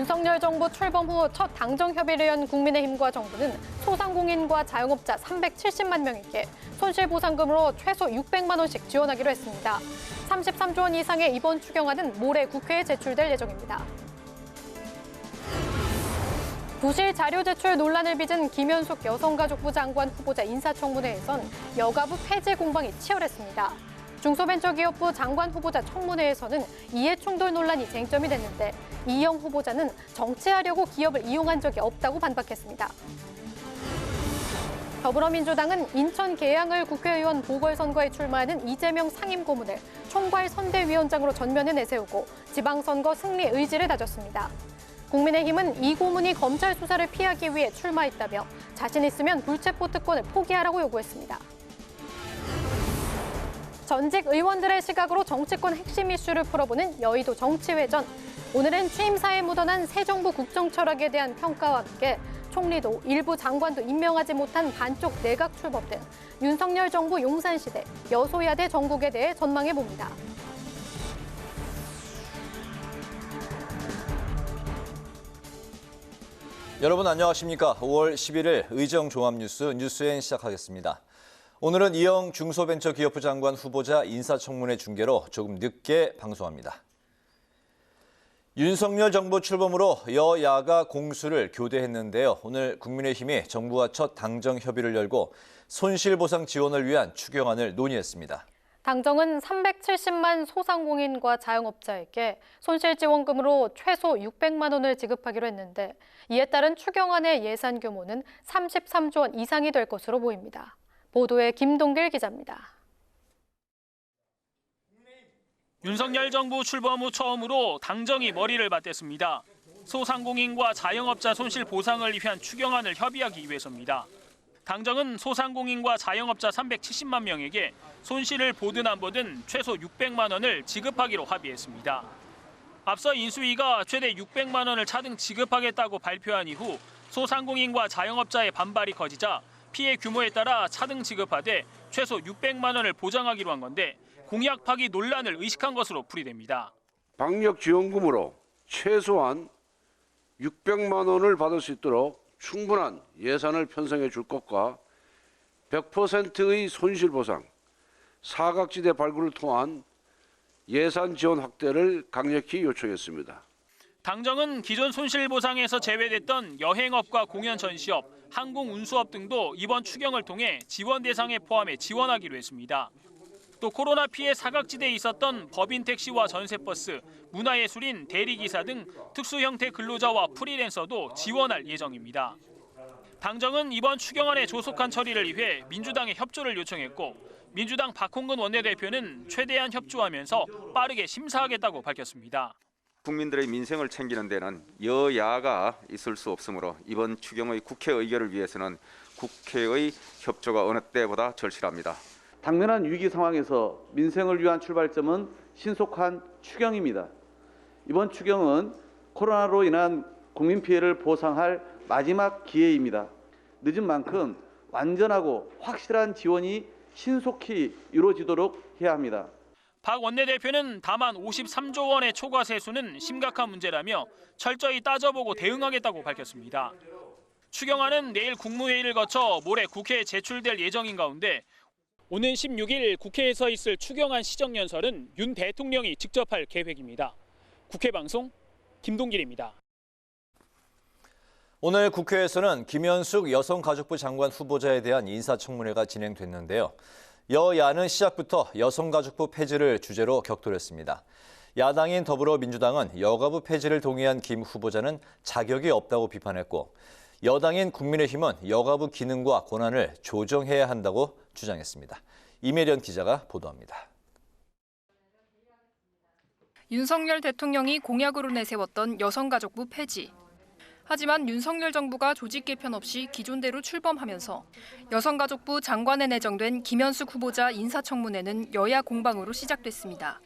윤석열 정부 출범 후 첫 당정 협의를 연 국민의힘과 정부는 소상공인과 자영업자 370만 명에게 손실보상금으로 최소 600만 원씩 지원하기로 했습니다. 33조 원 이상의 이번 추경안은 모레 국회에 제출될 예정입니다. 부실 자료 제출 논란을 빚은 김현숙 여성가족부 장관 후보자 인사청문회에선 여가부 폐지 공방이 치열했습니다. 중소벤처기업부 장관 후보자 청문회에서는 이해충돌 논란이 쟁점이 됐는데 이영 후보자는 정치하려고 기업을 이용한 적이 없다고 반박했습니다. 더불어민주당은 인천 계양을 국회의원 보궐선거에 출마하는 이재명 상임고문을 총괄선대위원장으로 전면에 내세우고 지방선거 승리 의지를 다졌습니다. 국민의힘은 이 고문이 검찰 수사를 피하기 위해 출마했다며 자신 있으면 불체포 특권을 포기하라고 요구했습니다. 전직 의원들의 시각으로 정치권 핵심 이슈를 풀어보는 여의도 정치회전. 오늘은 취임사에 묻어난 새 정부 국정 철학에 대한 평가와 함께 총리도 일부 장관도 임명하지 못한 반쪽 내각 출범 등 윤석열 정부 용산시대, 여소야대 전국에 대해 전망해봅니다. 여러분 안녕하십니까? 5월 11일 의정종합뉴스 뉴스엔 시작하겠습니다. 오늘은 이영 중소벤처기업부 장관 후보자 인사청문회 중계로 조금 늦게 방송합니다. 윤석열 정부 출범으로 여야가 공수를 교대했는데요. 오늘 국민의힘이 정부와 첫 당정 협의를 열고 손실보상 지원을 위한 추경안을 논의했습니다. 당정은 370만 소상공인과 자영업자에게 손실지원금으로 최소 600만 원을 지급하기로 했는데 이에 따른 추경안의 예산 규모는 33조 원 이상이 될 것으로 보입니다. 보도에 김동길 기자입니다. 윤석열 정부 출범 후 처음으로 당정이 머리를 맞댔습니다. 소상공인과 자영업자 손실 보상을 위한 추경안을 협의하기 위해서입니다. 당정은 소상공인과 자영업자 370만 명에게 손실을 보든 안 보든 최소 600만 원을 지급하기로 합의했습니다. 앞서 인수위가 최대 600만 원을 차등 지급하겠다고 발표한 이후 소상공인과 자영업자의 반발이 커지자 피해 규모에 따라 차등 지급하되 최소 600만 원을 보장하기로 한 건데 공약 파기 논란을 의식한 것으로 풀이됩니다. 방역지원금으로 최소한 600만 원을 받을 수 있도록 충분한 예산을 편성해 줄 것과 100%의 손실보상, 사각지대 발굴을 통한 예산 지원 확대를 강력히 요청했습니다. 당정은 기존 손실보상에서 제외됐던 여행업과 공연 전시업, 항공운수업 등도 이번 추경을 통해 지원 대상에 포함해 지원하기로 했습니다. 또 코로나 피해 사각지대에 있었던 법인 택시와 전세버스, 문화예술인, 대리기사 등 특수 형태 근로자와 프리랜서도 지원할 예정입니다. 당정은 이번 추경안의 조속한 처리를 위해 민주당의 협조를 요청했고 민주당 박홍근 원내대표는 최대한 협조하면서 빠르게 심사하겠다고 밝혔습니다. 국민들의 민생을 챙기는 데는 여야가 있을 수 없으므로 이번 추경의 국회 의결을 위해서는 국회의 협조가 어느 때보다 절실합니다. 당면한 위기 상황에서 민생을 위한 출발점은 신속한 추경입니다. 이번 추경은 코로나로 인한 국민 피해를 보상할 마지막 기회입니다. 늦은 만큼 완전하고 확실한 지원이 신속히 이루어지도록 해야 합니다. 박 원내대표는 다만 53조 원의 초과 세수는 심각한 문제라며 철저히 따져보고 대응하겠다고 밝혔습니다. 추경안은 내일 국무회의를 거쳐 모레 국회에 제출될 예정인 가운데 오는 16일 국회에서 있을 추경안 시정연설은 윤 대통령이 직접 할 계획입니다. 국회방송 김동길입니다. 오늘 국회에서는 김현숙 여성가족부 장관 후보자에 대한 인사청문회가 진행됐는데요. 여야는 시작부터 여성가족부 폐지를 주제로 격돌했습니다. 야당인 더불어민주당은 여가부 폐지를 동의한 김 후보자는 자격이 없다고 비판했고 여당인 국민의힘은 여가부 기능과 권한을 조정해야 한다고 주장했습니다. 이매련 기자가 보도합니다. 윤석열 대통령이 공약으로 내세웠던 여성가족부 폐지. 하지만 윤석열 정부가 조직 개편 없이 기존대로 출범하면서 여성가족부 장관에 내정된 김현숙 후보자 인사청문회는 여야 공방으로 시작됐습니다.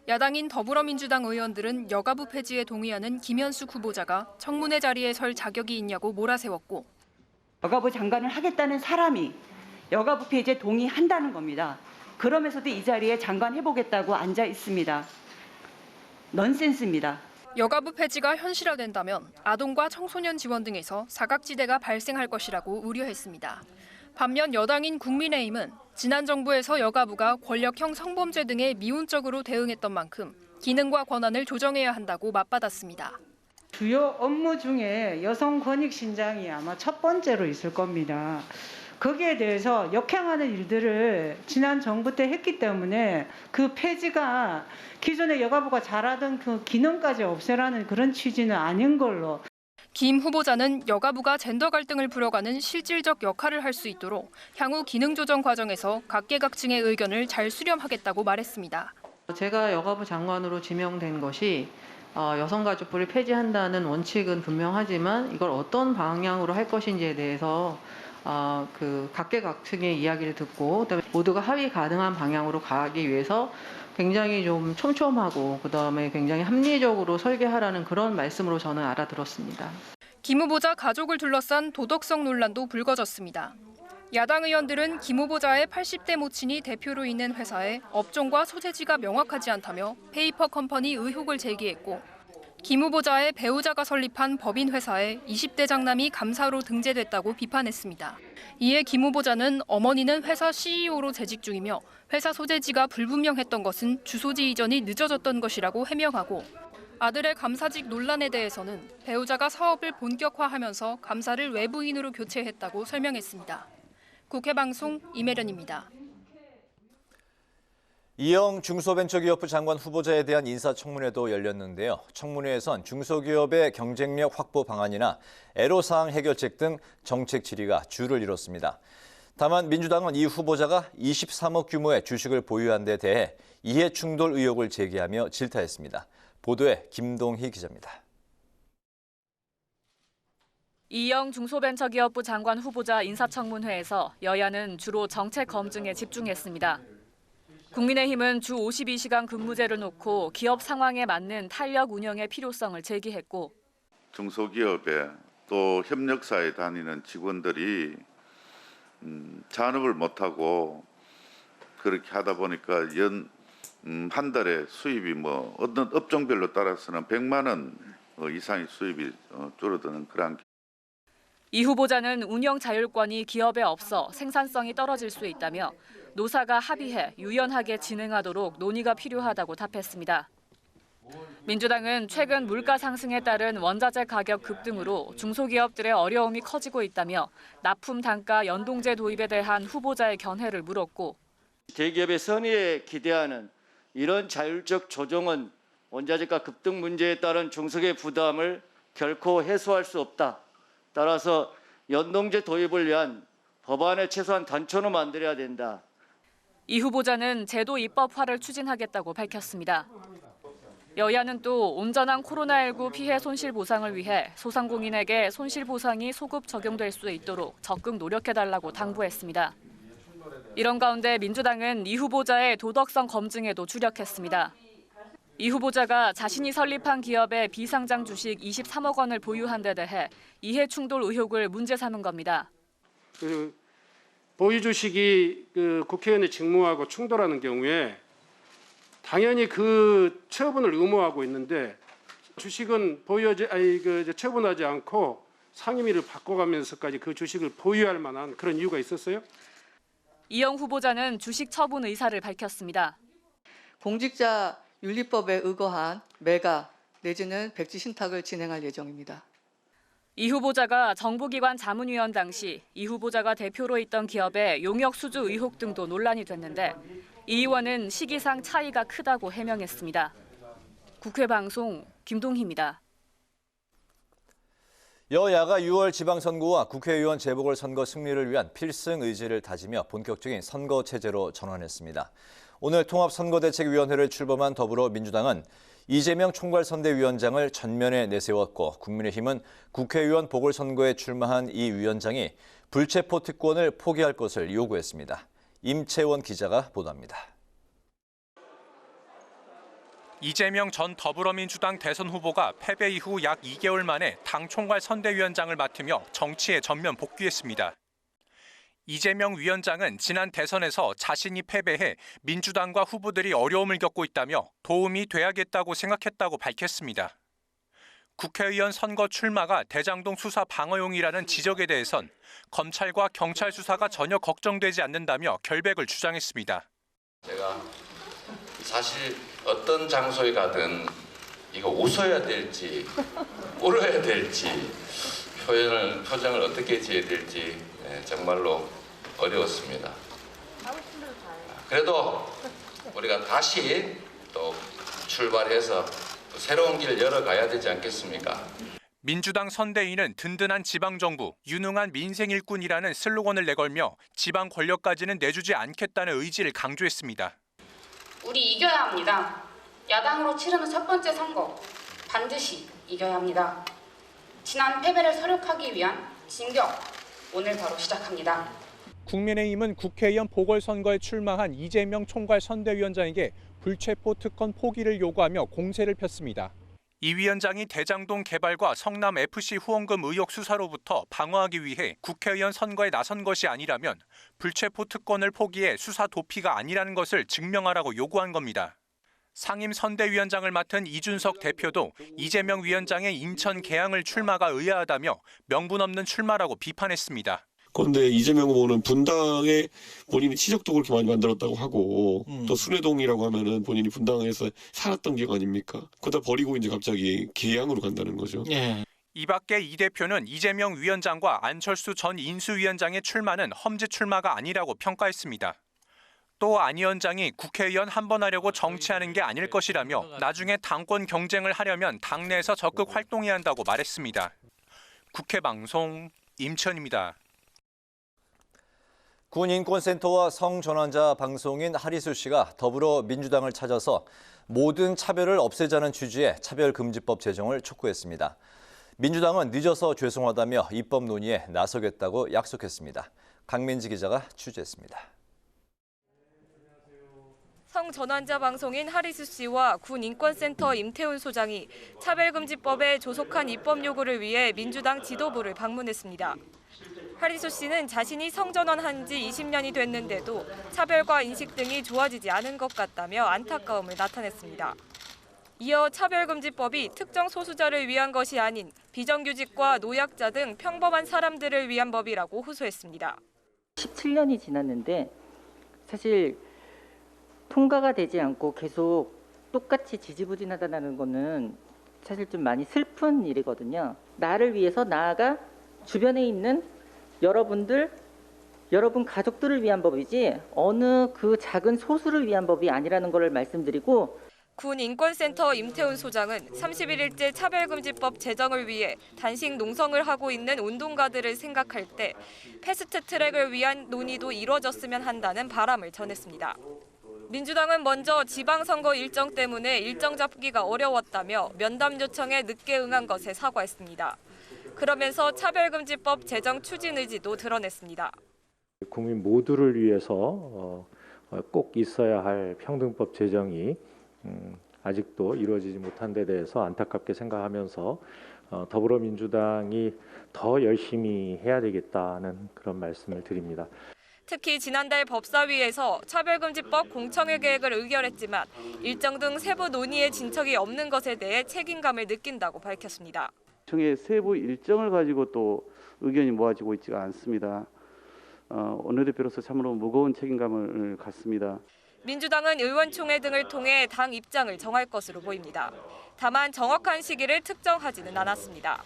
야당인 더불어민주당 의원들은 여가부 폐지에 동의하는 김현숙 후보자가 청문회 자리에 설 자격이 있냐고 몰아세웠고 여가부 장관을 하겠다는 사람이 여가부 폐지에 동의한다는 겁니다. 그러면서도 이 자리에 장관 해보겠다고 앉아 있습니다. 넌센스입니다. 여가부 폐지가 현실화된다면 아동과 청소년 지원 등에서 사각지대가 발생할 것이라고 우려했습니다. 반면 여당인 국민의힘은 지난 정부에서 여가부가 권력형 성범죄 등에 미온적으로 대응했던 만큼 기능과 권한을 조정해야 한다고 맞받았습니다. 주요 업무 중에 여성 권익 신장이 아마 첫 번째로 있을 겁니다. 거기에 대해서 역행하는 일들을 지난 정부 때 했기 때문에 그 폐지가 기존의 여가부가 잘하던 그 기능까지 없애라는 그런 취지는 아닌 걸로. 김 후보자는 여가부가 젠더 갈등을 풀어가는 실질적 역할을 할 수 있도록 향후 기능 조정 과정에서 각계각층의 의견을 잘 수렴하겠다고 말했습니다. 제가 여가부 장관으로 지명된 것이 여성가족부를 폐지한다는 원칙은 분명하지만 이걸 어떤 방향으로 할 것인지에 대해서 각계각층의 이야기를 듣고 그다음에 모두가 합의 가능한 방향으로 가기 위해서 굉장히 좀 촘촘하고 그다음에 굉장히 합리적으로 설계하라는 그런 말씀으로 저는 알아들었습니다. 김 후보자 가족을 둘러싼 도덕성 논란도 불거졌습니다. 야당 의원들은 김 후보자의 80대 모친이 대표로 있는 회사에 업종과 소재지가 명확하지 않다며 페이퍼 컴퍼니 의혹을 제기했고 김 후보자의 배우자가 설립한 법인 회사에 20대 장남이 감사로 등재됐다고 비판했습니다. 이에 김 후보자는 어머니는 회사 CEO로 재직 중이며 회사 소재지가 불분명했던 것은 주소지 이전이 늦어졌던 것이라고 해명하고 아들의 감사직 논란에 대해서는 배우자가 사업을 본격화하면서 감사를 외부인으로 교체했다고 설명했습니다. 국회 방송 이매련입니다. 이영 중소벤처기업부 장관 후보자에 대한 인사청문회도 열렸는데요. 청문회에선 중소기업의 경쟁력 확보 방안이나 애로사항 해결책 등 정책 질의가 주를 이뤘습니다. 다만 민주당은 이 후보자가 23억 규모의 주식을 보유한 데 대해 이해충돌 의혹을 제기하며 질타했습니다. 보도에 김동희 기자입니다. 이영 중소벤처기업부 장관 후보자 인사청문회에서 여야는 주로 정책 검증에 집중했습니다. 국민의힘은 주 52시간 근무제를 놓고 기업 상황에 맞는 탄력 운영의 필요성을 제기했고 중소기업에 또 협력사에 다니는 직원들이 잔업을 못하고 그렇게 하다 보니까 한 달에 수입이 어떤 업종별로 따라서는 100만 원 이상의 수입이 줄어드는 그런. 이 후보자는 운영 자율권이 기업에 없어 생산성이 떨어질 수 있다며 노사가 합의해 유연하게 진행하도록 논의가 필요하다고 답했습니다. 민주당은 최근 물가 상승에 따른 원자재 가격 급등으로 중소기업들의 어려움이 커지고 있다며 납품 단가 연동제 도입에 대한 후보자의 견해를 물었고 대기업의 선의에 기대하는 이런 자율적 조정은 원자재가 급등 문제에 따른 중소기업의 부담을 결코 해소할 수 없다. 따라서 연동제 도입을 위한 법안을 최소한 단초로 만들어야 된다. 이 후보자는 제도 입법화를 추진하겠다고 밝혔습니다. 여야는 또 온전한 코로나19 피해 손실 보상을 위해 소상공인에게 손실 보상이 소급 적용될 수 있도록 적극 노력해달라고 당부했습니다. 이런 가운데 민주당은 이 후보자의 도덕성 검증에도 주력했습니다. 이 후보자가 자신이 설립한 기업의 비상장 주식 23억 원을 보유한 데 대해 이해충돌 의혹을 문제 삼은 겁니다. 보유 주식이 국회의원의 직무하고 충돌하는 경우에 당연히 그 처분을 의무화하고 있는데 주식은 처분하지 않고 상임위를 바꿔가면서까지 그 주식을 보유할 만한 그런 이유가 있었어요? 이영 후보자는 주식 처분 의사를 밝혔습니다. 공직자 윤리법에 의거한 매각 내지는 백지 신탁을 진행할 예정입니다. 이 후보자가 정부기관 자문위원 당시 이 후보자가 대표로 있던 기업의 용역 수주 의혹 등도 논란이 됐는데 이 의원은 시기상 차이가 크다고 해명했습니다. 국회 방송 김동희입니다. 여야가 6월 지방선거와 국회의원 재보궐선거 승리를 위한 필승 의지를 다지며 본격적인 선거 체제로 전환했습니다. 오늘 통합선거대책위원회를 출범한 더불어민주당은 이재명 총괄선대위원장을 전면에 내세웠고 국민의힘은 국회의원 보궐선거에 출마한 이 위원장이 불체포 특권을 포기할 것을 요구했습니다. 임채원 기자가 보도합니다. 이재명 전 더불어민주당 대선 후보가 패배 이후 약 2개월 만에 당 총괄선대위원장을 맡으며 정치에 전면 복귀했습니다. 이재명 위원장은 지난 대선에서 자신이 패배해 민주당과 후보들이 어려움을 겪고 있다며 도움이 돼야겠다고 생각했다고 밝혔습니다. 국회의원 선거 출마가 대장동 수사 방어용이라는 지적에 대해선 검찰과 경찰 수사가 전혀 걱정되지 않는다며 결백을 주장했습니다. 제가 사실 어떤 장소에 가든 이거 웃어야 될지 울어야 될지 표정을 어떻게 지어야 될지 정말로 어려웠습니다. 그래도 우리가 다시 또 출발해서 또 새로운 길을 열어가야 되지 않겠습니까? 민주당 선대위는 든든한 지방정부, 유능한 민생 일꾼이라는 슬로건을 내걸며 지방 권력까지는 내주지 않겠다는 의지를 강조했습니다. 우리 이겨야 합니다. 야당으로 치르는 첫 번째 선거 반드시 이겨야 합니다. 지난 패배를 서력하기 위한 진격 오늘 바로 시작합니다. 국민의힘은 국회의원 보궐선거에 출마한 이재명 총괄 선대위원장에게 불체포 특권 포기를 요구하며 공세를 폈습니다. 이 위원장이 대장동 개발과 성남 FC 후원금 의혹 수사로부터 방어하기 위해 국회의원 선거에 나선 것이 아니라면 불체포 특권을 포기해 수사 도피가 아니라는 것을 증명하라고 요구한 겁니다. 상임 선대위원장을 맡은 이준석 대표도 이재명 위원장의 인천 계양을 출마가 의아하다며 명분 없는 출마라고 비판했습니다. 그런데 이재명 후보는 분당에 본인이 친척도 그렇게 많이 만들었다고 하고 또 순회동이라고 하면은 본인이 분당에서 살았던 게 아닙니까? 그러다 버리고 이제 갑자기 계양으로 간다는 거죠. 예. 이 밖에 이 대표는 이재명 위원장과 안철수 전 인수위원장의 출마는 험지 출마가 아니라고 평가했습니다. 또 안 위원장이 국회의원 한 번 하려고 정치하는 게 아닐 것이라며 나중에 당권 경쟁을 하려면 당내에서 적극 활동해야 한다고 말했습니다. 국회 방송 임천입니다. 군인권센터와 성전환자 방송인 하리수 씨가 더불어민주당을 찾아서 모든 차별을 없애자는 취지의 차별금지법 제정을 촉구했습니다. 민주당은 늦어서 죄송하다며 입법 논의에 나서겠다고 약속했습니다. 강민지 기자가 취재했습니다. 성전환자 방송인 하리수 씨와 군인권센터 임태훈 소장이 차별금지법에 조속한 입법 요구를 위해 민주당 지도부를 방문했습니다. 하리수 씨는 자신이 성전환한 지 20년이 됐는데도 차별과 인식 등이 좋아지지 않은 것 같다며 안타까움을 나타냈습니다. 이어 차별금지법이 특정 소수자를 위한 것이 아닌 비정규직과 노약자 등 평범한 사람들을 위한 법이라고 호소했습니다. 17년이 지났는데 사실 통과가 되지 않고 계속 똑같이 지지부진하다는 거는 사실 좀 많이 슬픈 일이거든요. 나를 위해서 나아가 주변에 있는 여러분 가족들을 위한 법이지 어느 그 작은 소수를 위한 법이 아니라는 것을 말씀드리고 군인권센터 임태훈 소장은 31일째 차별금지법 제정을 위해 단식 농성을 하고 있는 운동가들을 생각할 때 패스트트랙을 위한 논의도 이루어졌으면 한다는 바람을 전했습니다. 민주당은 먼저 지방선거 일정 때문에 일정 잡기가 어려웠다며 면담 요청에 늦게 응한 것에 사과했습니다. 그러면서 차별금지법 제정 추진 의지도 드러냈습니다. 국민 모두를 위해서 꼭 있어야 할 평등법 제정이 아직도 이루어지지 못한 데 대해서 안타깝게 생각하면서 더불어민주당이 더 열심히 해야 되겠다는 그런 말씀을 드립니다. 특히 지난달 법사위에서 차별금지법 공청회 계획을 의결했지만 일정 등 세부 논의의 진척이 없는 것에 대해 책임감을 느낀다고 밝혔습니다. 청의 세부 일정을 가지고 또 의견이 모아지고 있지가 않습니다. 원내대표로서 참으로 무거운 책임감을 갖습니다. 민주당은 의원총회 등을 통해 당 입장을 정할 것으로 보입니다. 다만 정확한 시기를 특정하지는 않았습니다.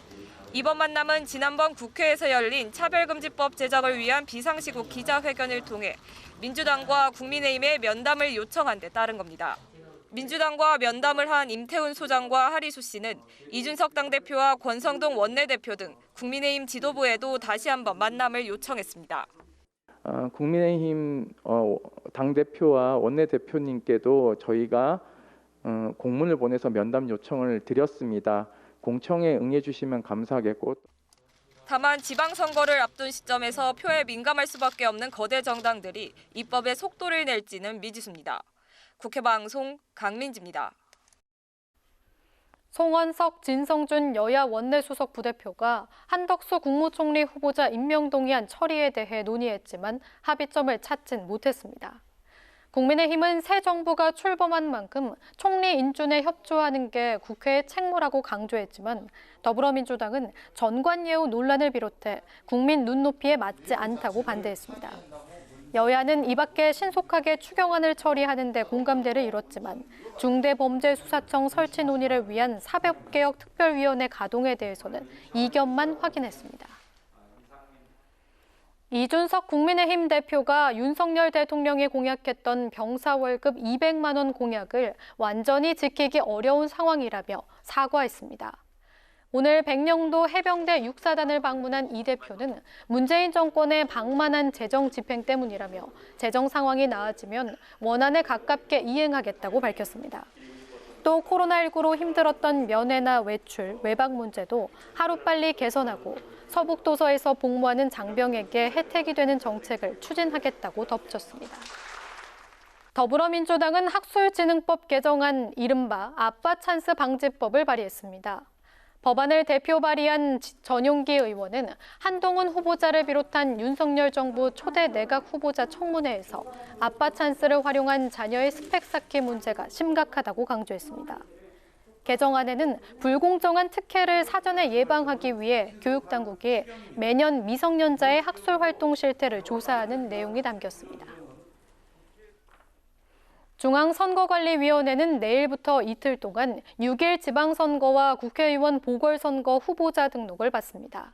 이번 만남은 지난번 국회에서 열린 차별금지법 제정을 위한 비상시국 기자회견을 통해 민주당과 국민의힘의 면담을 요청한 데 따른 겁니다. 민주당과 면담을 한 임태훈 소장과 하리수 씨는 이준석 당대표와 권성동 원내대표 등 국민의힘 지도부에도 다시 한번 만남을 요청했습니다. 국민의힘 당대표와 원내대표님께도 저희가 공문을 보내서 면담 요청을 드렸습니다. 공청에 응해 주시면 감사하겠고. 다만 지방선거를 앞둔 시점에서 표에 민감할 수밖에 없는 거대 정당들이 입법에 속도를 낼지는 미지수입니다. 국회방송 강민지입니다. 송원석, 진성준 여야 원내수석 부대표가 한덕수 국무총리 후보자 임명동의안 처리에 대해 논의했지만 합의점을 찾진 못했습니다. 국민의힘은 새 정부가 출범한 만큼 총리 인준에 협조하는 게 국회의 책무라고 강조했지만 더불어민주당은 전관예우 논란을 비롯해 국민 눈높이에 맞지 않다고 반대했습니다. 여야는 이 밖에 신속하게 추경안을 처리하는 데 공감대를 이뤘지만 중대범죄수사청 설치 논의를 위한 사법개혁 특별위원회 가동에 대해서는 이견만 확인했습니다. 이준석 국민의힘 대표가 윤석열 대통령이 공약했던 병사 월급 200만 원 공약을 완전히 지키기 어려운 상황이라며 사과했습니다. 오늘 백령도 해병대 육사단을 방문한 이 대표는 문재인 정권의 방만한 재정 집행 때문이라며 재정 상황이 나아지면 원안에 가깝게 이행하겠다고 밝혔습니다. 또 코로나19로 힘들었던 면회나 외출, 외박 문제도 하루빨리 개선하고 서북도서에서 복무하는 장병에게 혜택이 되는 정책을 추진하겠다고 덧붙였습니다. 더불어민주당은 학술진흥법 개정안 이른바 아빠 찬스 방지법을 발의했습니다. 법안을 대표 발의한 전용기 의원은 한동훈 후보자를 비롯한 윤석열 정부 초대 내각 후보자 청문회에서 아빠 찬스를 활용한 자녀의 스펙 쌓기 문제가 심각하다고 강조했습니다. 개정안에는 불공정한 특혜를 사전에 예방하기 위해 교육당국이 매년 미성년자의 학술활동 실태를 조사하는 내용이 담겼습니다. 중앙선거관리위원회는 내일부터 이틀 동안 6일 지방선거와 국회의원 보궐선거 후보자 등록을 받습니다.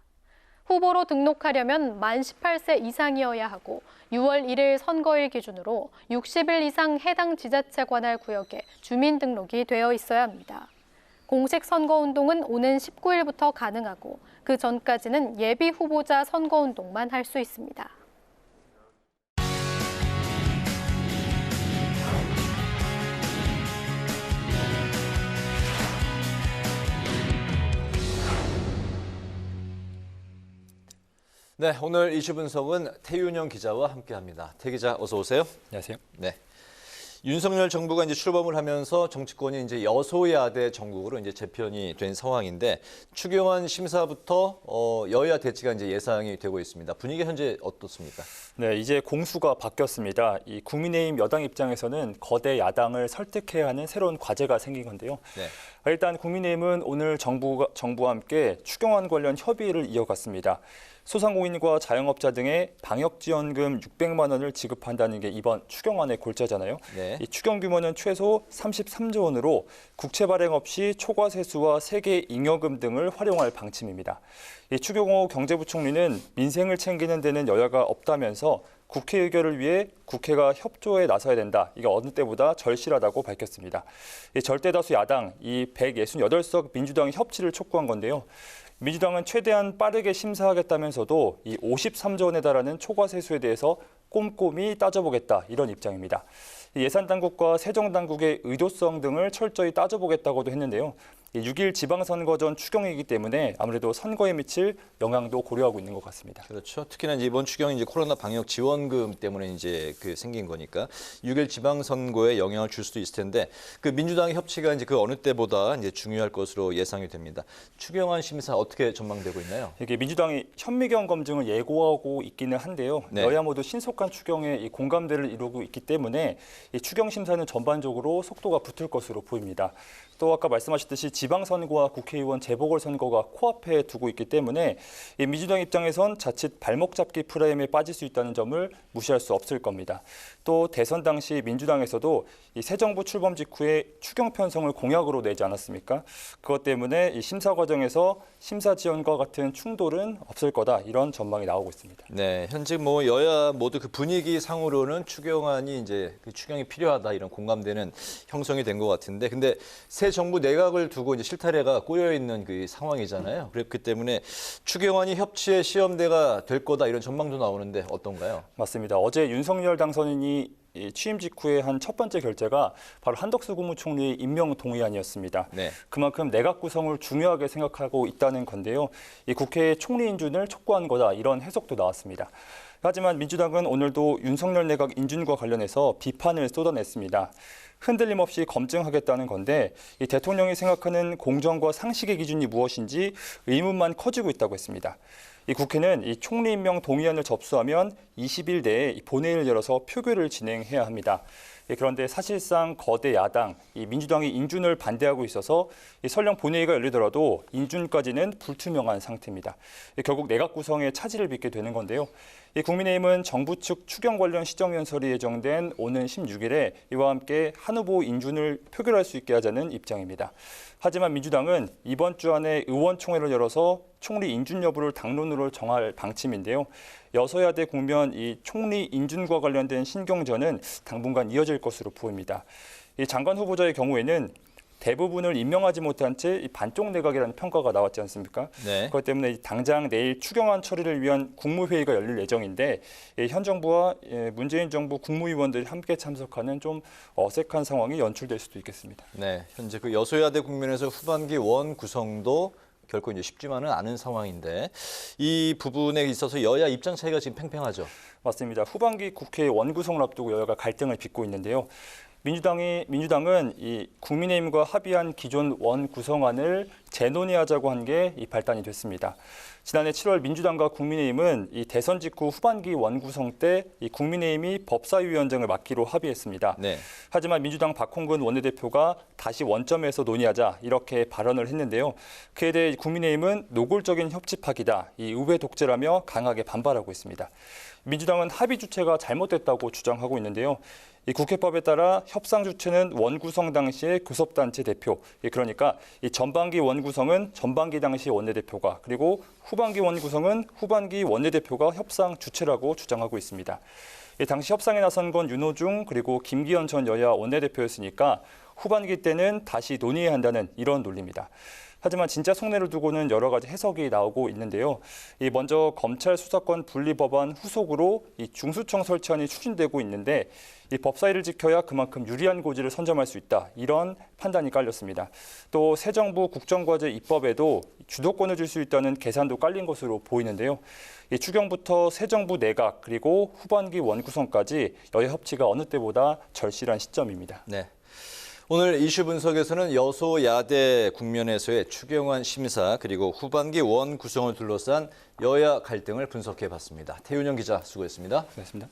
후보로 등록하려면 만 18세 이상이어야 하고 6월 1일 선거일 기준으로 60일 이상 해당 지자체 관할 구역에 주민등록이 되어 있어야 합니다. 공식 선거운동은 오는 19일부터 가능하고 그 전까지는 예비 후보자 선거운동만 할 수 있습니다. 네, 오늘 이슈 분석은 태윤영 기자와 함께합니다. 태 기자, 어서 오세요. 안녕하세요. 네. 윤석열 정부가 이제 출범을 하면서 정치권이 이제 여소야대 정국으로 이제 재편이 된 상황인데 추경안 심사부터 여야 대치가 이제 예상이 되고 있습니다. 분위기 현재 어떻습니까? 네, 이제 공수가 바뀌었습니다. 이 국민의힘 여당 입장에서는 거대 야당을 설득해야 하는 새로운 과제가 생긴 건데요. 네. 일단 국민의힘은 오늘 정부와 함께 추경안 관련 협의를 이어갔습니다. 소상공인과 자영업자 등의 방역지원금 600만 원을 지급한다는 게 이번 추경안의 골자잖아요. 네. 이 추경 규모는 최소 33조 원으로 국채 발행 없이 초과세수와 세계 잉여금 등을 활용할 방침입니다. 이 추경호 경제부총리는 민생을 챙기는 데는 여야가 없다면서 국회 의결을 위해 국회가 협조에 나서야 된다. 이게 어느 때보다 절실하다고 밝혔습니다. 이 절대다수 야당, 이 168석 민주당이 협치를 촉구한 건데요. 민주당은 최대한 빠르게 심사하겠다면서도 이 53조 원에 달하는 초과세수에 대해서 꼼꼼히 따져보겠다 이런 입장입니다. 예산당국과 세정당국의 의도성 등을 철저히 따져보겠다고도 했는데요. 6일 지방선거 전 추경이기 때문에 아무래도 선거에 미칠 영향도 고려하고 있는 것 같습니다. 그렇죠. 특히나 이제 이번 추경이 이제 코로나 방역 지원금 때문에 이제 생긴 거니까 6일 지방선거에 영향을 줄 수도 있을 텐데 그 민주당의 협치가 이제 그 어느 때보다 이제 중요할 것으로 예상이 됩니다. 추경안 심사 어떻게 전망되고 있나요? 이게 민주당이 현미경 검증을 예고하고 있기는 한데요. 네. 여야 모두 신속한 추경에 이 공감대를 이루고 있기 때문에 이 추경 심사는 전반적으로 속도가 붙을 것으로 보입니다. 또 아까 말씀하셨듯이 지방선거와 국회의원 재보궐선거가 코앞에 두고 있기 때문에 이 민주당 입장에선 자칫 발목 잡기 프레임에 빠질 수 있다는 점을 무시할 수 없을 겁니다. 또 대선 당시 민주당에서도 이 새 정부 출범 직후에 추경 편성을 공약으로 내지 않았습니까? 그것 때문에 이 심사 과정에서 심사 지원과 같은 충돌은 없을 거다 이런 전망이 나오고 있습니다. 네, 현재 뭐 여야 모두 그 분위기 상으로는 추경안이 이제 그 추경이 필요하다 이런 공감대는 형성이 된 것 같은데, 근데 새 정부 내각을 두고 이제 실타래가 꼬여 있는 그 상황이잖아요. 그렇기 때문에 추경안이 협치의 시험대가 될 거다 이런 전망도 나오는데 어떤가요? 맞습니다. 어제 윤석열 당선인이 취임 직후에 한 첫 번째 결재가 바로 한덕수 국무총리의 임명 동의안이었습니다. 네. 그만큼 내각 구성을 중요하게 생각하고 있다는 건데요. 이 국회의 총리 인준을 촉구한 거다 이런 해석도 나왔습니다. 하지만 민주당은 오늘도 윤석열 내각 인준과 관련해서 비판을 쏟아냈습니다. 흔들림 없이 검증하겠다는 건데 이 대통령이 생각하는 공정과 상식의 기준이 무엇인지 의문만 커지고 있다고 했습니다. 이 국회는 이 총리 임명 동의안을 접수하면 20일 내에 본회의를 열어서 표결을 진행해야 합니다. 그런데 사실상 거대 야당 이 민주당이 인준을 반대하고 있어서 설령 본회의가 열리더라도 인준까지는 불투명한 상태입니다. 결국 내각 구성에 차질을 빚게 되는 건데요. 국민의힘은 정부 측 추경 관련 시정연설이 예정된 오는 16일에 이와 함께 한 후보 인준을 표결할 수 있게 하자는 입장입니다. 하지만 민주당은 이번 주 안에 의원총회를 열어서 총리 인준 여부를 당론으로 정할 방침인데요. 여소야대 국면 이 총리 인준과 관련된 신경전은 당분간 이어질 것으로 보입니다. 이 장관 후보자의 경우에는 대부분을 임명하지 못한 채 반쪽 내각이라는 평가가 나왔지 않습니까? 네. 그렇기 때문에 당장 내일 추경안 처리를 위한 국무회의가 열릴 예정인데 현 정부와 문재인 정부 국무위원들이 함께 참석하는 좀 어색한 상황이 연출될 수도 있겠습니다. 네, 현재 그 여소야대 국면에서 후반기 원 구성도 결코 이제 쉽지만은 않은 상황인데 이 부분에 있어서 여야 입장 차이가 지금 팽팽하죠. 맞습니다. 후반기 국회 원 구성을 앞두고 여야가 갈등을 빚고 있는데요. 민주당은 이 국민의힘과 합의한 기존 원 구성안을 재논의하자고 한 게 이 발단이 됐습니다. 지난해 7월 민주당과 국민의힘은 이 대선 직후 후반기 원 구성 때 이 국민의힘이 법사위원장을 맡기로 합의했습니다. 네. 하지만 민주당 박홍근 원내대표가 다시 원점에서 논의하자 이렇게 발언을 했는데요. 그에 대해 국민의힘은 노골적인 협치 파기다, 이 의회 독재라며 강하게 반발하고 있습니다. 민주당은 합의 주체가 잘못됐다고 주장하고 있는데요. 이 국회법에 따라 협상 주체는 원구성 당시의 교섭단체 대표, 그러니까 이 전반기 원구성은 전반기 당시 원내대표가, 그리고 후반기 원구성은 후반기 원내대표가 협상 주체라고 주장하고 있습니다. 당시 협상에 나선 건 윤호중 그리고 김기현 전 여야 원내대표였으니까 후반기 때는 다시 논의해야 한다는 이런 논리입니다. 하지만 진짜 속내를 두고는 여러 가지 해석이 나오고 있는데요. 먼저 검찰 수사권 분리 법안 후속으로 이 중수청 설치안이 추진되고 있는데 이 법사위를 지켜야 그만큼 유리한 고지를 선점할 수 있다. 이런 판단이 깔렸습니다. 또 새 정부 국정과제 입법에도 주도권을 줄 수 있다는 계산도 깔린 것으로 보이는데요. 추경부터 새 정부 내각 그리고 후반기 원구성까지 여야 협치가 어느 때보다 절실한 시점입니다. 네. 오늘 이슈 분석에서는 여소야대 국면에서의 추경안 심사 그리고 후반기 원 구성을 둘러싼 여야 갈등을 분석해봤습니다. 태윤영 기자 수고했습니다. 수고했습니다.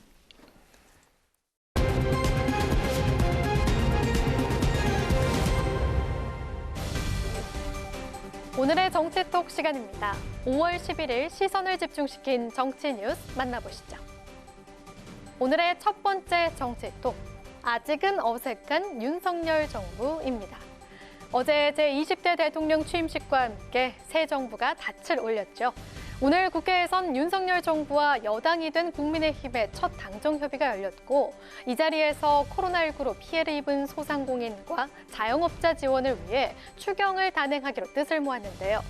오늘의 정치톡 시간입니다. 5월 11일 시선을 집중시킨 정치 뉴스 만나보시죠. 오늘의 첫 번째 정치톡. 아직은 어색한 윤석열 정부입니다. 어제 제20대 대통령 취임식과 함께 새 정부가 닻을 올렸죠. 오늘 국회에선 윤석열 정부와 여당이 된 국민의힘의 첫 당정협의가 열렸고 이 자리에서 코로나19로 피해를 입은 소상공인과 자영업자 지원을 위해 추경을 단행하기로 뜻을 모았는데요.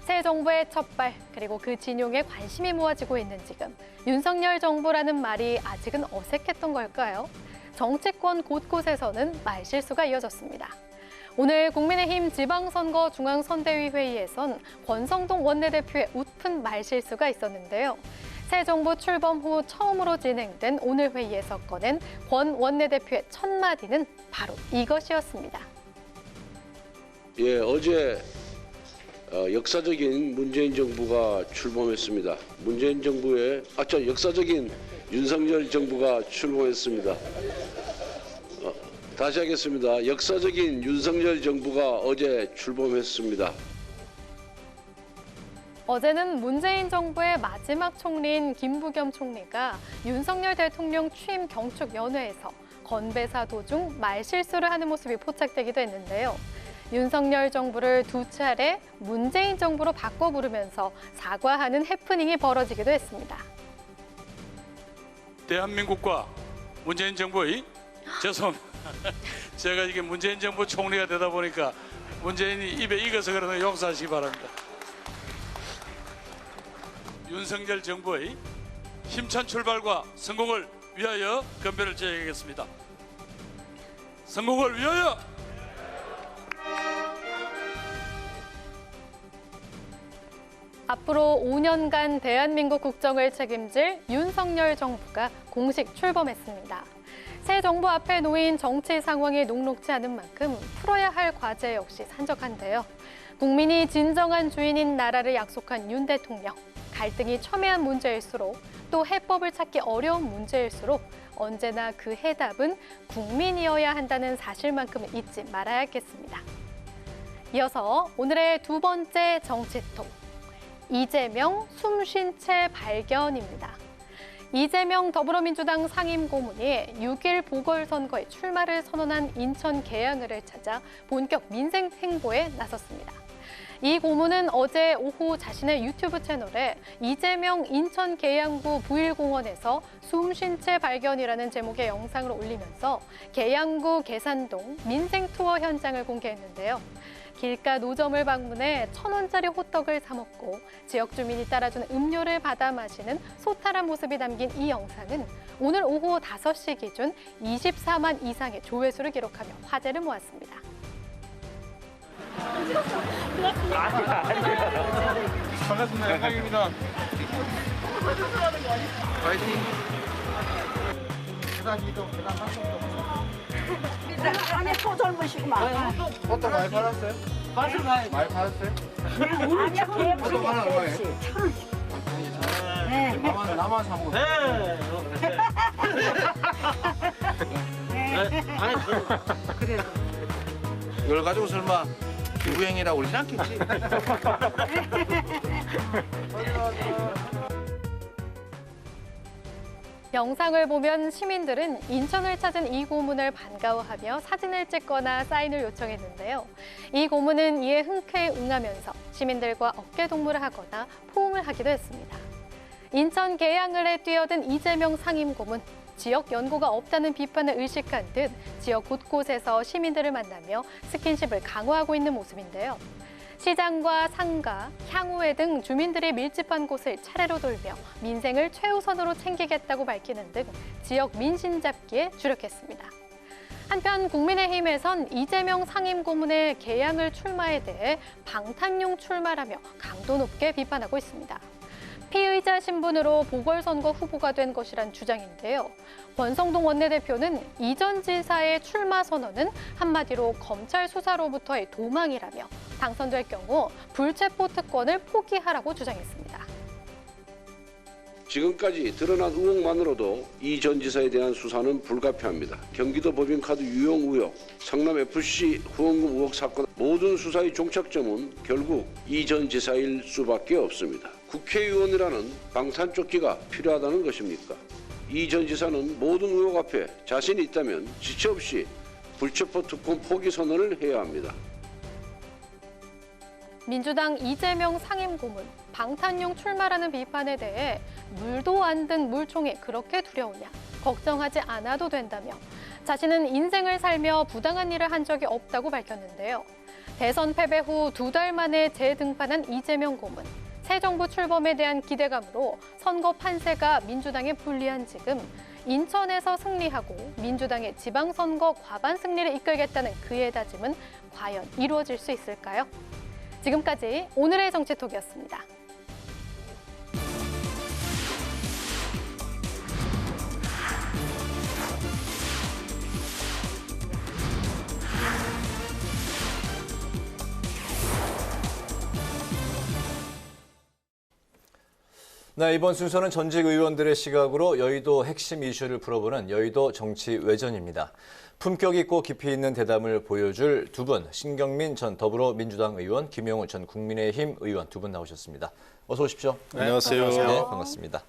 새 정부의 첫발 그리고 그 진용에 관심이 모아지고 있는 지금 윤석열 정부라는 말이 아직은 어색했던 걸까요? 정치권 곳곳에서는 말실수가 이어졌습니다. 오늘 국민의힘 지방선거 중앙선대위 회의에선 권성동 원내대표의 웃픈 말실수가 있었는데요. 새 정부 출범 후 처음으로 진행된 오늘 회의에서 꺼낸 권 원내대표의 첫 마디는 바로 이것이었습니다. 예, 어제 역사적인 문재인 정부가 출범했습니다. 문재인 정부의 역사적인 윤석열 정부가 출범했습니다. 다시 하겠습니다. 역사적인 윤석열 정부가 어제 출범했습니다. 어제는 문재인 정부의 마지막 총리인 김부겸 총리가 윤석열 대통령 취임 경축 연회에서 건배사 도중 말실수를 하는 모습이 포착되기도 했는데요. 윤석열 정부를 두 차례 문재인 정부로 바꿔 부르면서 사과하는 해프닝이 벌어지기도 했습니다. 대한민국과 문재인 정부의 제가 이게 문재인 정부 총리가 되다 보니까 문재인이 입에 익어서 그러는 용서하시기 바랍니다. 윤석열 정부의 힘찬 출발과 성공을 위하여 건배를 제하겠습니다. 성공을 위하여! 앞으로 5년간 대한민국 국정을 책임질 윤석열 정부가 공식 출범했습니다. 새 정부 앞에 놓인 정치 상황이 녹록지 않은 만큼 풀어야 할 과제 역시 산적한데요. 국민이 진정한 주인인 나라를 약속한 윤 대통령. 갈등이 첨예한 문제일수록 또 해법을 찾기 어려운 문제일수록 언제나 그 해답은 국민이어야 한다는 사실만큼은 잊지 말아야겠습니다. 이어서 오늘의 두 번째 정치통. 이재명 숨쉰 채 발견입니다. 이재명 더불어민주당 상임고문이 6일 보궐선거에 출마를 선언한 인천 계양을을 찾아 본격 민생 행보에 나섰습니다. 이 고문은 어제 오후 자신의 유튜브 채널에 이재명 인천 계양구 부일공원에서 숨쉰 채 발견이라는 제목의 영상을 올리면서 계양구 계산동 민생 투어 현장을 공개했는데요. 길가 노점을 방문해 1,000원짜리 호떡을 사 먹고 지역 주민이 따라주는 음료를 받아 마시는 소탈한 모습이 담긴 이 영상은 오늘 오후 5시 기준 24만 이상의 조회수를 기록하며 화제를 모았습니다. 반갑습니다. 영광입니다. 파이팅. 안에 소 젊으시구만. 호떡 많이 팔았어요? 많이 팔았어요? 아니야, 호떡 하나 얼마예요? 네. 나만 사 먹어. 아니, 그래도. 이걸 가지고 설마 기부행이라고 그러진 않겠지? 영상을 보면 시민들은 인천을 찾은 이 고문을 반가워하며 사진을 찍거나 사인을 요청했는데요. 이 고문은 이에 흔쾌히 응하면서 시민들과 어깨동무를 하거나 포옹을 하기도 했습니다. 인천 계양을에 뛰어든 이재명 상임고문. 지역 연고가 없다는 비판을 의식한 듯 지역 곳곳에서 시민들을 만나며 스킨십을 강화하고 있는 모습인데요. 시장과 상가, 향후회 등 주민들이 밀집한 곳을 차례로 돌며 민생을 최우선으로 챙기겠다고 밝히는 등 지역 민심 잡기에 주력했습니다. 한편 국민의힘에선 이재명 상임고문의 계양을 출마에 대해 방탄용 출마라며 강도 높게 비판하고 있습니다. 피의자 신분으로 보궐선거 후보가 된 것이란 주장인데요. 권성동 원내대표는 이 전 지사의 출마 선언은 한마디로 검찰 수사로부터의 도망이라며 당선될 경우 불체포 특권을 포기하라고 주장했습니다. 지금까지 드러난 의혹만으로도 이 전 지사에 대한 수사는 불가피합니다. 경기도 법인카드 유용 의혹, 성남FC 후원금 의혹 사건 모든 수사의 종착점은 결국 이 전 지사일 수밖에 없습니다. 국회의원이라는 방탄조끼가 필요하다는 것입니까? 이 전 지사는 모든 의혹 앞에 자신이 있다면 지체 없이 불체포 특권 포기 선언을 해야 합니다. 민주당 이재명 상임고문, 방탄용 출마라는 비판에 대해 물도 안 든 물총이 그렇게 두려우냐, 걱정하지 않아도 된다며 자신은 인생을 살며 부당한 일을 한 적이 없다고 밝혔는데요. 대선 패배 후 2달 만에 재등판한 이재명 고문. 새 정부 출범에 대한 기대감으로 선거 판세가 민주당에 불리한 지금 인천에서 승리하고 민주당의 지방선거 과반 승리를 이끌겠다는 그의 다짐은 과연 이루어질 수 있을까요? 지금까지 오늘의 정치톡이었습니다. 네, 이번 순서는 전직 의원들의 시각으로 여의도 핵심 이슈를 풀어보는 여의도 정치 외전입니다. 품격 있고 깊이 있는 대담을 보여줄 두 분, 신경민 전 더불어민주당 의원, 김용우 전 국민의힘 의원 두 분 나오셨습니다. 어서 오십시오. 네, 안녕하세요. 네, 반갑습니다.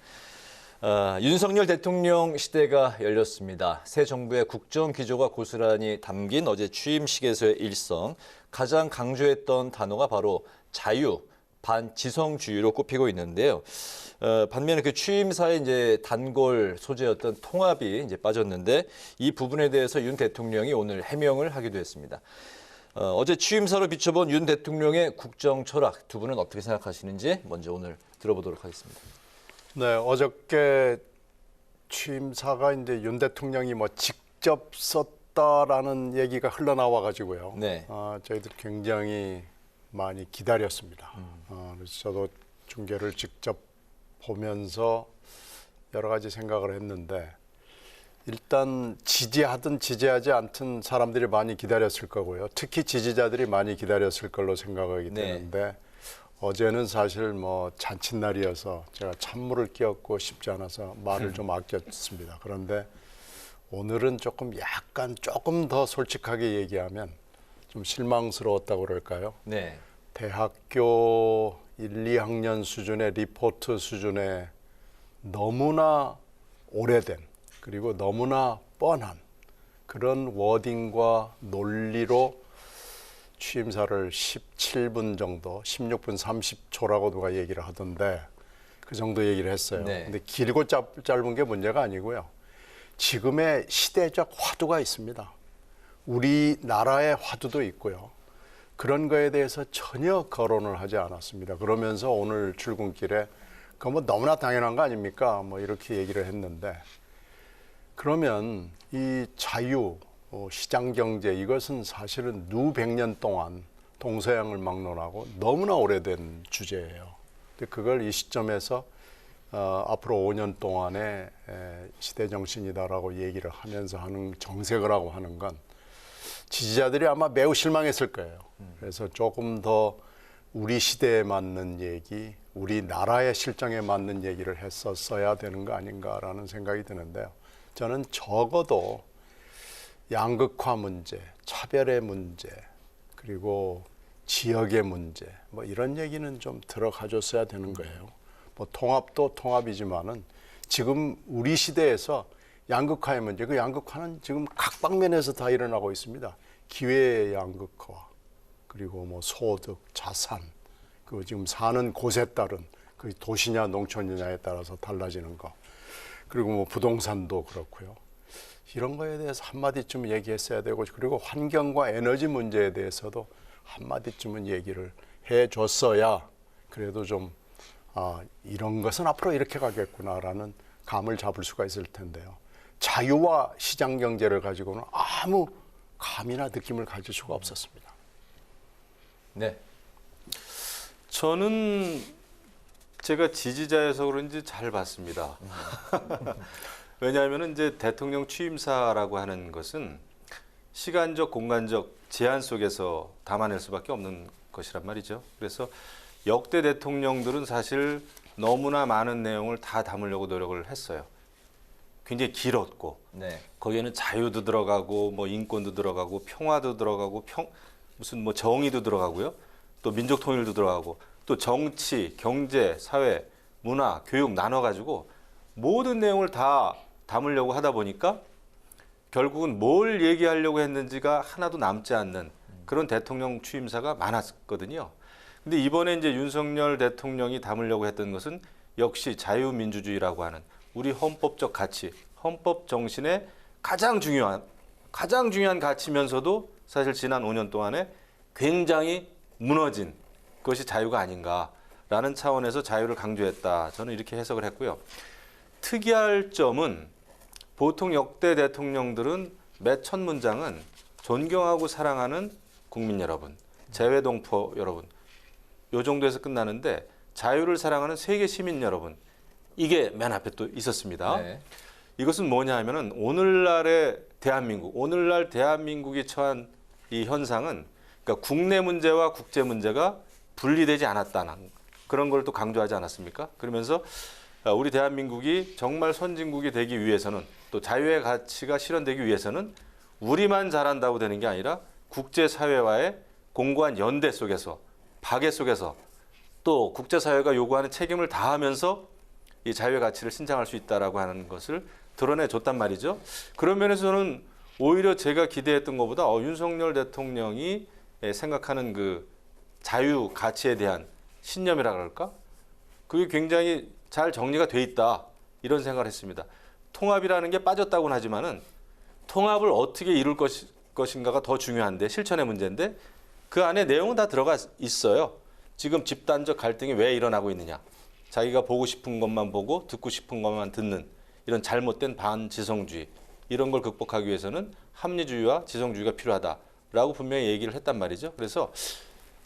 윤석열 대통령 시대가 열렸습니다. 새 정부의 국정 기조가 고스란히 담긴 어제 취임식에서의 일성, 가장 강조했던 단어가 바로 자유, 반지성주의로 꼽히고 있는데요. 반면에 그 취임사에 이제 단골 소재였던 통합이 이제 빠졌는데 이 부분에 대해서 윤 대통령이 오늘 해명을 하기도 했습니다. 어제 취임사로 비춰본 윤 대통령의 국정 철학 두 분은 어떻게 생각하시는지 먼저 오늘 들어보도록 하겠습니다. 네, 어저께 취임사가 이제 윤 대통령이 뭐 직접 썼다라는 얘기가 흘러나와 가지고요. 네. 저희들 굉장히 많이 기다렸습니다. 그래서 저도 중계를 직접 보면서 여러 가지 생각을 했는데 일단 지지하든 지지하지 않든 사람들이 많이 기다렸을 거고요. 특히 지지자들이 많이 기다렸을 걸로 생각하기 되는데 어제는 사실 뭐 잔칫날이어서 제가 찬물을 끼얹고 싶지 않아서 말을 좀 아꼈습니다. 그런데 오늘은 조금 더 솔직하게 얘기하면 좀 실망스러웠다고 그럴까요? 네. 대학교 1, 2학년 수준의 리포트 수준의 너무나 오래된 그리고 너무나 뻔한 그런 워딩과 논리로 취임사를 17분 정도, 16분 30초라고 누가 얘기를 하던데 그 정도 얘기를 했어요. 네. 근데 길고 짧은 게 문제가 아니고요. 지금의 시대적 화두가 있습니다. 우리나라의 화두도 있고요. 그런 거에 대해서 전혀 거론을 하지 않았습니다. 그러면서 오늘 출근길에 그거 뭐 너무나 당연한 거 아닙니까? 뭐 이렇게 얘기를 했는데 그러면 이 자유, 시장 경제 이것은 사실은 누백년 동안 동서양을 막론하고 너무나 오래된 주제예요. 근데 그걸 이 시점에서 앞으로 5년 동안의 시대 정신이다라고 얘기를 하면서 하는 정색을 하고 하는 건 지지자들이 아마 매우 실망했을 거예요. 그래서 조금 더 우리 시대에 맞는 얘기, 우리나라의 실정에 맞는 얘기를 했었어야 되는 거 아닌가라는 생각이 드는데요. 저는 적어도 양극화 문제, 차별의 문제, 그리고 지역의 문제, 뭐 이런 얘기는 좀 들어가줬어야 되는 거예요. 뭐 통합도 통합이지만은 지금 우리 시대에서 양극화의 문제, 그 양극화는 지금 각 방면에서 다 일어나고 있습니다. 기회의 양극화, 그리고 뭐 소득, 자산, 그 지금 사는 곳에 따른 그 도시냐 농촌이냐에 따라서 달라지는 거, 그리고 뭐 부동산도 그렇고요. 이런 거에 대해서 한마디쯤 얘기했어야 되고, 그리고 환경과 에너지 문제에 대해서도 한마디쯤은 얘기를 해줬어야 그래도 좀 이런 것은 앞으로 이렇게 가겠구나라는 감을 잡을 수가 있을 텐데요. 자유와 시장 경제를 가지고는 아무 감이나 느낌을 가질 수가 없었습니다. 네. 저는 제가 지지자여서 그런지 잘 봤습니다. 왜냐하면 이제 대통령 취임사라고 하는 것은 시간적, 공간적 제한 속에서 담아낼 수밖에 없는 것이란 말이죠. 그래서 역대 대통령들은 사실 너무나 많은 내용을 다 담으려고 노력을 했어요. 굉장히 길었고 거기에는 자유도 들어가고 뭐 인권도 들어가고 평화도 들어가고 무슨 뭐 정의도 들어가고요. 또 민족 통일도 들어가고 또 정치, 경제, 사회, 문화, 교육 나눠가지고 모든 내용을 다 담으려고 하다 보니까 결국은 뭘 얘기하려고 했는지가 하나도 남지 않는 그런 대통령 취임사가 많았거든요. 근데 이번에 이제 윤석열 대통령이 담으려고 했던 것은 역시 자유민주주의라고 하는 우리 헌법적 가치, 헌법 정신의 가장 중요한 가치면서도 사실 지난 5년 동안에 굉장히 무너진 것이 자유가 아닌가라는 차원에서 자유를 강조했다. 저는 이렇게 해석을 했고요. 특이할 점은 보통 역대 대통령들은 매 첫 문장은 존경하고 사랑하는 국민 여러분, 재외동포 여러분, 요 정도에서 끝나는데 자유를 사랑하는 세계 시민 여러분, 이게 맨 앞에 또 있었습니다. 네. 이것은 뭐냐 하면은 오늘날의 대한민국, 오늘날 대한민국이 처한 이 현상은 그러니까 국내 문제와 국제 문제가 분리되지 않았다는 그런 걸 또 강조하지 않았습니까? 그러면서 우리 대한민국이 정말 선진국이 되기 위해서는 또 자유의 가치가 실현되기 위해서는 우리만 잘한다고 되는 게 아니라 국제사회와의 공고한 연대 속에서 박애 속에서 또 국제사회가 요구하는 책임을 다하면서 이 자유의 가치를 신장할 수 있다라고 하는 것을 드러내줬단 말이죠. 그런 면에서는 오히려 제가 기대했던 것보다 윤석열 대통령이 생각하는 그 자유 가치에 대한 신념이라 그럴까? 그게 굉장히 잘 정리가 돼 있다 이런 생각을 했습니다. 통합이라는 게 빠졌다고는 하지만은 통합을 어떻게 이룰 것인가가 더 중요한데 실천의 문제인데 그 안에 내용은 다 들어가 있어요. 지금 집단적 갈등이 왜 일어나고 있느냐. 자기가 보고 싶은 것만 보고 듣고 싶은 것만 듣는 이런 잘못된 반지성주의 이런 걸 극복하기 위해서는 합리주의와 지성주의가 필요하다라고 분명히 얘기를 했단 말이죠. 그래서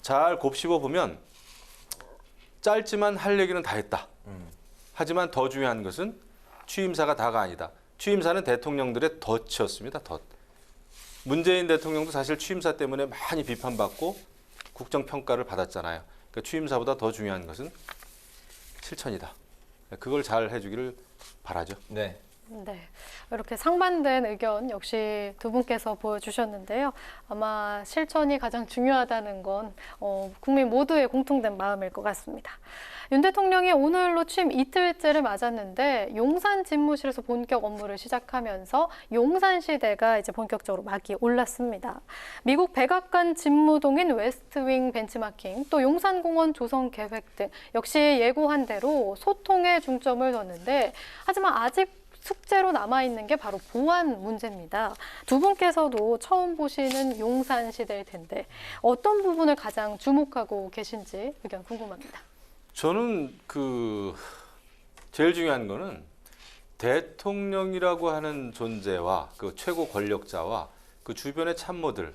잘 곱씹어 보면 짧지만 할 얘기는 다 했다. 하지만 더 중요한 것은 취임사가 다가 아니다. 취임사는 대통령들의 덫이었습니다. 덫. 문재인 대통령도 사실 취임사 때문에 많이 비판받고 국정평가를 받았잖아요. 그러니까 취임사보다 더 중요한 것은 실천이다. 그걸 잘 해주기를 바라죠. 네. 네, 이렇게 상반된 의견 역시 두 분께서 보여주셨는데요. 아마 실천이 가장 중요하다는 건 국민 모두의 공통된 마음일 것 같습니다. 윤 대통령이 오늘로 취임 이틀째를 맞았는데 용산 집무실에서 본격 업무를 시작하면서 용산 시대가 이제 본격적으로 막이 올랐습니다. 미국 백악관 집무동인 웨스트윙 벤치마킹, 또 용산공원 조성 계획 등 역시 예고한 대로 소통에 중점을 뒀는데 하지만 아직 숙제로 남아있는 게 바로 보안 문제입니다. 두 분께서도 처음 보시는 용산 시대일 텐데 어떤 부분을 가장 주목하고 계신지 의견 궁금합니다. 저는 제일 중요한 거는 대통령이라고 하는 존재와 그 최고 권력자와 그 주변의 참모들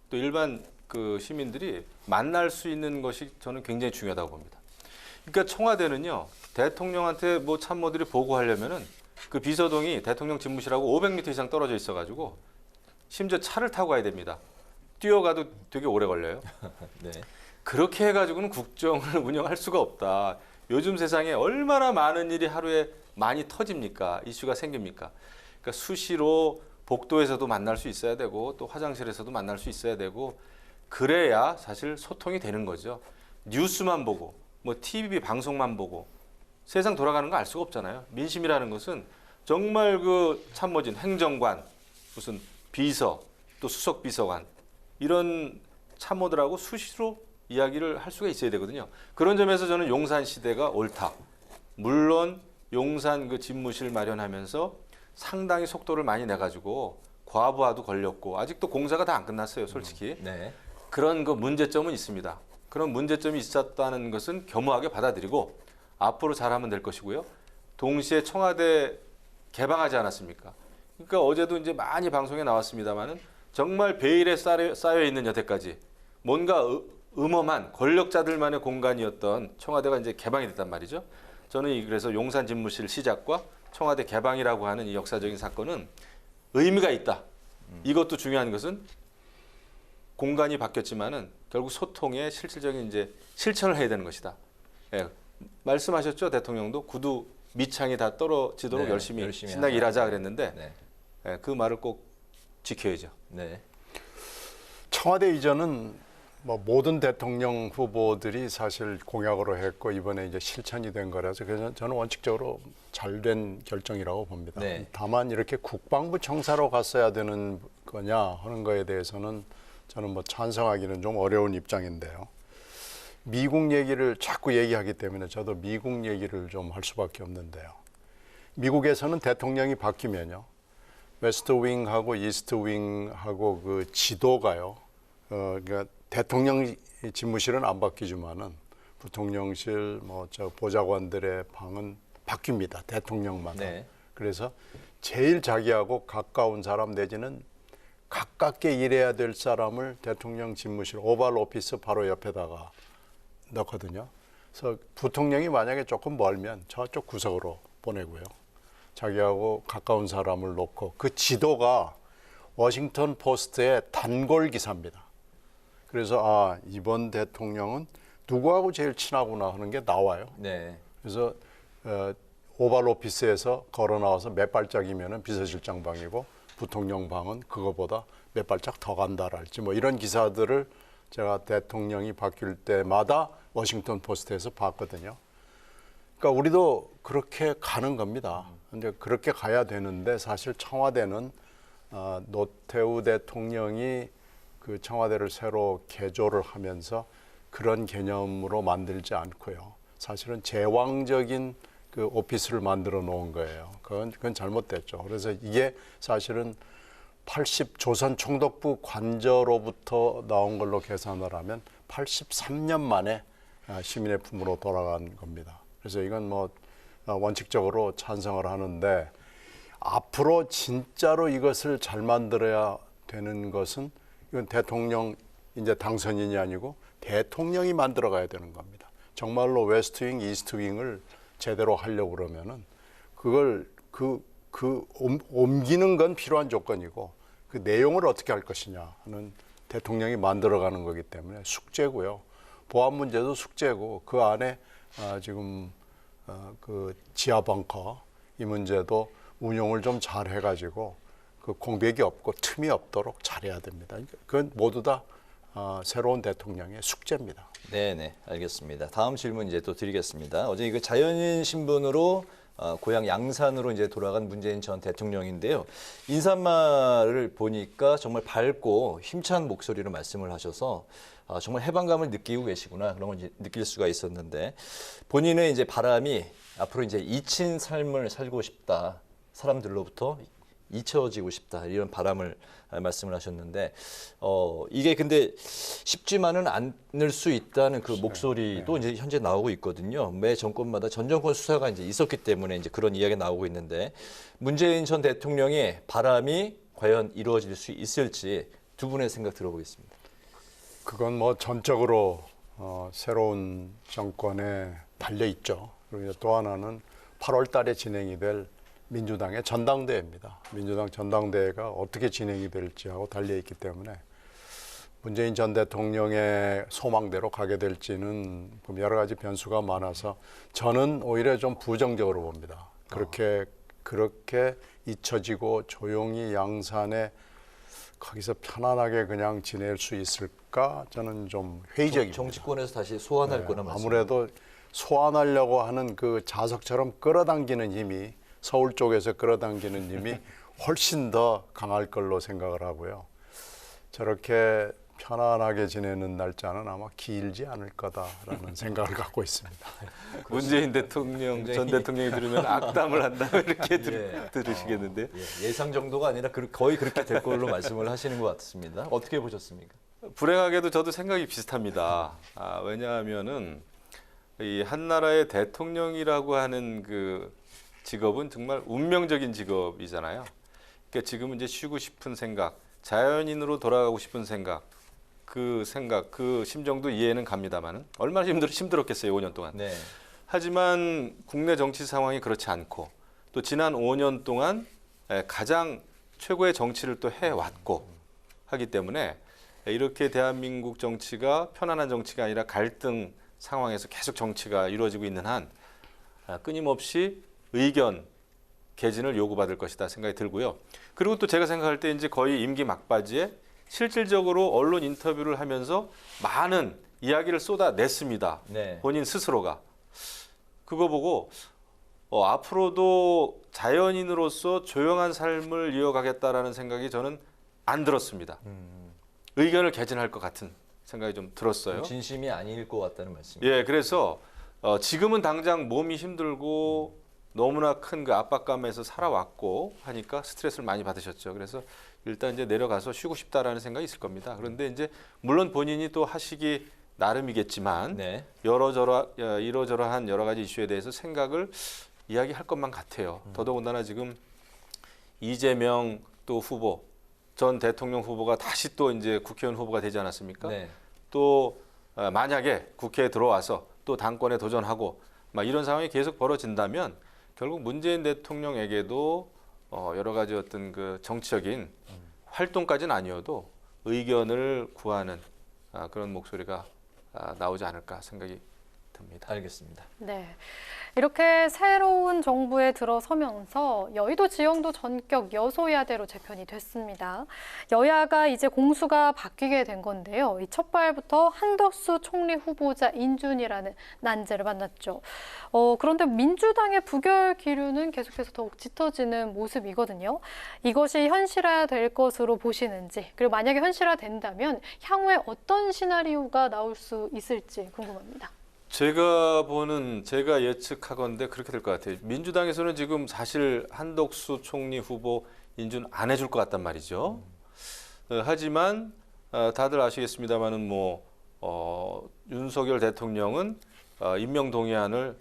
또 일반 그 시민들이 만날 수 있는 것이 저는 굉장히 중요하다고 봅니다. 그러니까 청와대는요, 대통령한테 뭐 참모들이 보고하려면은 그 비서동이 대통령 집무실하고 500m 이상 떨어져 있어가지고 심지어 차를 타고 가야 됩니다. 뛰어가도 되게 오래 걸려요. 네. 그렇게 해가지고는 국정을 운영할 수가 없다. 요즘 세상에 얼마나 많은 일이 하루에 많이 터집니까? 이슈가 생깁니까? 그러니까 수시로 복도에서도 만날 수 있어야 되고 또 화장실에서도 만날 수 있어야 되고 그래야 사실 소통이 되는 거죠. 뉴스만 보고 뭐 TV 방송만 보고 세상 돌아가는 거 알 수가 없잖아요. 민심이라는 것은 정말 그 참모진, 행정관, 무슨 비서, 또 수석 비서관 이런 참모들하고 수시로 이야기를 할 수가 있어야 되거든요. 그런 점에서 저는 용산 시대가 옳다. 물론 용산 그 집무실 마련하면서 상당히 속도를 많이 내가지고 과부하도 걸렸고 아직도 공사가 다 안 끝났어요, 솔직히. 네. 그런 그 문제점은 있습니다. 그런 문제점이 있었다는 것은 겸허하게 받아들이고 앞으로 잘하면 될 것이고요. 동시에 청와대 개방하지 않았습니까? 그러니까 어제도 이제 많이 방송에 나왔습니다만은 정말 베일에 쌓여 있는 여태까지 뭔가 음험한 권력자들만의 공간이었던 청와대가 이제 개방이 됐단 말이죠. 저는 그래서 용산 집무실 시작과 청와대 개방이라고 하는 이 역사적인 사건은 의미가 있다. 이것도 중요한 것은 공간이 바뀌었지만은 결국 소통의 실질적인 이제 실천을 해야 되는 것이다. 예. 말씀하셨죠, 대통령도 구두 밑창이 다 떨어지도록 네, 열심히 신나게 일하자 그랬는데 네. 예, 그 말을 꼭 지켜야죠. 네. 청와대 이전은 뭐 모든 대통령 후보들이 사실 공약으로 했고 이번에 이제 실천이 된 거라서 그래서 저는 원칙적으로 잘된 결정이라고 봅니다. 네. 다만 이렇게 국방부 청사로 갔어야 되는 거냐 하는 거에 대해서는 저는 뭐 찬성하기는 좀 어려운 입장인데요. 미국 얘기를 자꾸 얘기하기 때문에 저도 미국 얘기를 좀 할 수밖에 없는데요. 미국에서는 대통령이 바뀌면요, 웨스트 윙하고 이스트 윙하고 그 지도가요, 그러니까 대통령 집무실은 안 바뀌지만은 부통령실, 뭐 저 보좌관들의 방은 바뀝니다. 대통령마다. 네. 그래서 제일 자기하고 가까운 사람 내지는 가깝게 일해야 될 사람을 대통령 집무실 오발 오피스 바로 옆에다가 넣거든요. 그래서 부통령이 만약에 조금 멀면 저쪽 구석으로 보내고요. 자기하고 가까운 사람을 놓고 그 지도가 워싱턴 포스트의 단골 기사입니다. 그래서 이번 대통령은 누구하고 제일 친하구나 하는 게 나와요. 네. 그래서 오발 오피스에서 걸어 나와서 몇 발짝이면은 비서실장 방이고 부통령 방은 그거보다 몇 발짝 더 간다랄지 뭐 이런 기사들을 제가 대통령이 바뀔 때마다 워싱턴 포스트에서 봤거든요. 그러니까 우리도 그렇게 가는 겁니다. 근데 그렇게 가야 되는데 사실 청와대는 노태우 대통령이 그 청와대를 새로 개조를 하면서 그런 개념으로 만들지 않고요. 사실은 제왕적인 그 오피스를 만들어 놓은 거예요. 그건 잘못됐죠. 그래서 이게 사실은 조선 총독부 관저로부터 나온 걸로 계산을 하면 83년 만에 시민의 품으로 돌아간 겁니다. 그래서 이건 뭐 원칙적으로 찬성을 하는데 앞으로 진짜로 이것을 잘 만들어야 되는 것은 이건 대통령 이제 당선인이 아니고 대통령이 만들어 가야 되는 겁니다. 정말로 웨스트윙, 이스트윙을 제대로 하려고 그러면은 그걸 옮기는 건 필요한 조건이고 그 내용을 어떻게 할 것이냐 하는 대통령이 만들어가는 거기 때문에 숙제고요. 보안 문제도 숙제고 그 안에 지금 그 지하 벙커 이 문제도 운용을 좀 잘 해가지고 그 공백이 없고 틈이 없도록 잘해야 됩니다. 그건 모두 다 새로운 대통령의 숙제입니다. 네, 알겠습니다. 다음 질문 이제 또 드리겠습니다. 어제 이거 자연인 신분으로 고향 양산으로 이제 돌아간 문재인 전 대통령인데요. 인사말을 보니까 정말 밝고 힘찬 목소리로 말씀을 하셔서 정말 해방감을 느끼고 계시구나 그런 걸 이제 느낄 수가 있었는데 본인의 이제 바람이 앞으로 이제 잊힌 삶을 살고 싶다. 사람들로부터 잊혀지고 싶다 이런 바람을 말씀을 하셨는데 이게 근데 쉽지만은 않을 수 있다는 그 목소리도 이제 현재 나오고 있거든요. 매 정권마다 전 정권 수사가 이제 있었기 때문에 이제 그런 이야기가 나오고 있는데 문재인 전 대통령의 바람이 과연 이루어질 수 있을지 두 분의 생각 들어보겠습니다. 그건 뭐 전적으로 새로운 정권에 달려 있죠. 그리고 또 하나는 8월 달에 진행이 될 민주당의 전당대회입니다. 민주당 전당대회가 어떻게 진행이 될지하고 달려있기 때문에 문재인 전 대통령의 소망대로 가게 될지는 여러 가지 변수가 많아서 저는 오히려 좀 부정적으로 봅니다. 그렇게 잊혀지고 조용히 양산에 거기서 편안하게 그냥 지낼 수 있을까? 저는 좀 회의적입니다. 정치권에서 다시 소환할 거나 말씀. 아무래도 소환하려고 하는 그 자석처럼 끌어당기는 힘이 서울 쪽에서 끌어당기는 힘이 훨씬 더 강할 걸로 생각을 하고요. 저렇게 편안하게 지내는 날짜는 아마 길지 않을 거다라는 생각을 갖고 있습니다. 문재인 대통령 전 대통령이 들으면 악담을 한다 이렇게 들으시겠는데요. 예상 정도가 아니라 거의 그렇게 될 걸로 말씀을 하시는 것 같습니다. 어떻게 보셨습니까? 불행하게도 저도 생각이 비슷합니다. 왜냐하면은 이 한나라의 대통령이라고 하는 그 직업은 정말 운명적인 직업이잖아요. 그러니까 지금은 이제 쉬고 싶은 생각, 자연인으로 돌아가고 싶은 생각, 그 심정도 이해는 갑니다만은 얼마나 힘들었겠어요, 5년 동안. 네. 하지만 국내 정치 상황이 그렇지 않고 또 지난 5년 동안 가장 최고의 정치를 또 해왔고 하기 때문에 이렇게 대한민국 정치가 편안한 정치가 아니라 갈등 상황에서 계속 정치가 이루어지고 있는 한 끊임없이 의견 개진을 요구받을 것이다 생각이 들고요. 그리고 또 제가 생각할 때 이제 거의 임기 막바지에 실질적으로 언론 인터뷰를 하면서 많은 이야기를 쏟아냈습니다. 네. 본인 스스로가. 그거 보고 앞으로도 자연인으로서 조용한 삶을 이어가겠다라는 생각이 저는 안 들었습니다. 의견을 개진할 것 같은 생각이 좀 들었어요. 진심이 아닐 것 같다는 말씀이에요. 예, 그래서 지금은 당장 몸이 힘들고 너무나 큰 그 압박감에서 살아왔고 하니까 스트레스를 많이 받으셨죠. 그래서 일단 이제 내려가서 쉬고 싶다라는 생각이 있을 겁니다. 그런데 이제 물론 본인이 또 하시기 나름이겠지만 네. 이러저러한 여러 가지 이슈에 대해서 생각을 이야기할 것만 같아요. 더더군다나 지금 이재명 또 후보, 전 대통령 후보가 다시 또 이제 국회의원 후보가 되지 않았습니까? 네. 또 만약에 국회에 들어와서 또 당권에 도전하고 막 이런 상황이 계속 벌어진다면 결국 문재인 대통령에게도 여러 가지 어떤 그 정치적인 활동까지는 아니어도 의견을 구하는 그런 목소리가 나오지 않을까 생각이 듭니다. 알겠습니다. 네. 이렇게 새로운 정부에 들어서면서 여의도 지형도 전격 여소야대로 재편이 됐습니다. 여야가 이제 공수가 바뀌게 된 건데요. 이 첫발부터 한덕수 총리 후보자 인준이라는 난제를 만났죠. 그런데 민주당의 부결 기류는 계속해서 더욱 짙어지는 모습이거든요. 이것이 현실화될 것으로 보시는지, 그리고 만약에 현실화된다면 향후에 어떤 시나리오가 나올 수 있을지 궁금합니다. 제가 예측하건대 그렇게 될 것 같아요. 민주당에서는 지금 사실 한덕수 총리 후보 인준 안 해줄 것 같단 말이죠. 하지만 다들 아시겠습니다만은 윤석열 대통령은 임명 동의안을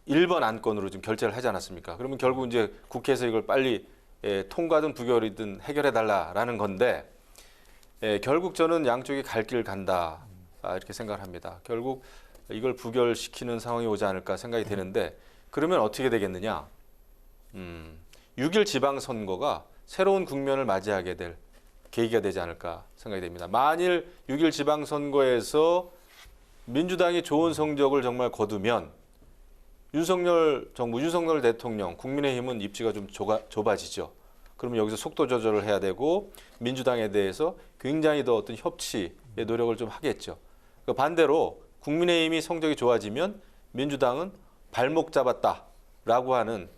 1번 안건으로 지금 결재를 하지 않았습니까? 그러면 결국 이제 국회에서 이걸 빨리 통과든 부결이든 해결해 달라라는 건데 결국 저는 양쪽이 갈 길 간다. 이렇게 생각을 합니다. 결국 이걸 부결시키는 상황이 오지 않을까 생각이 되는데 그러면 어떻게 되겠느냐? 6일 지방선거가 새로운 국면을 맞이하게 될 계기가 되지 않을까 생각이 됩니다. 만일 6일 지방선거에서 민주당이 좋은 성적을 정말 거두면 윤석열 정부, 윤석열 대통령, 국민의힘은 입지가 좀 좁아지죠. 그러면 여기서 속도 조절을 해야 되고 민주당에 대해서 굉장히 더 어떤 협치의 노력을 좀 하겠죠. 반대로 국민의힘이 성적이 좋아지면 민주당은 발목 잡았다라고 하는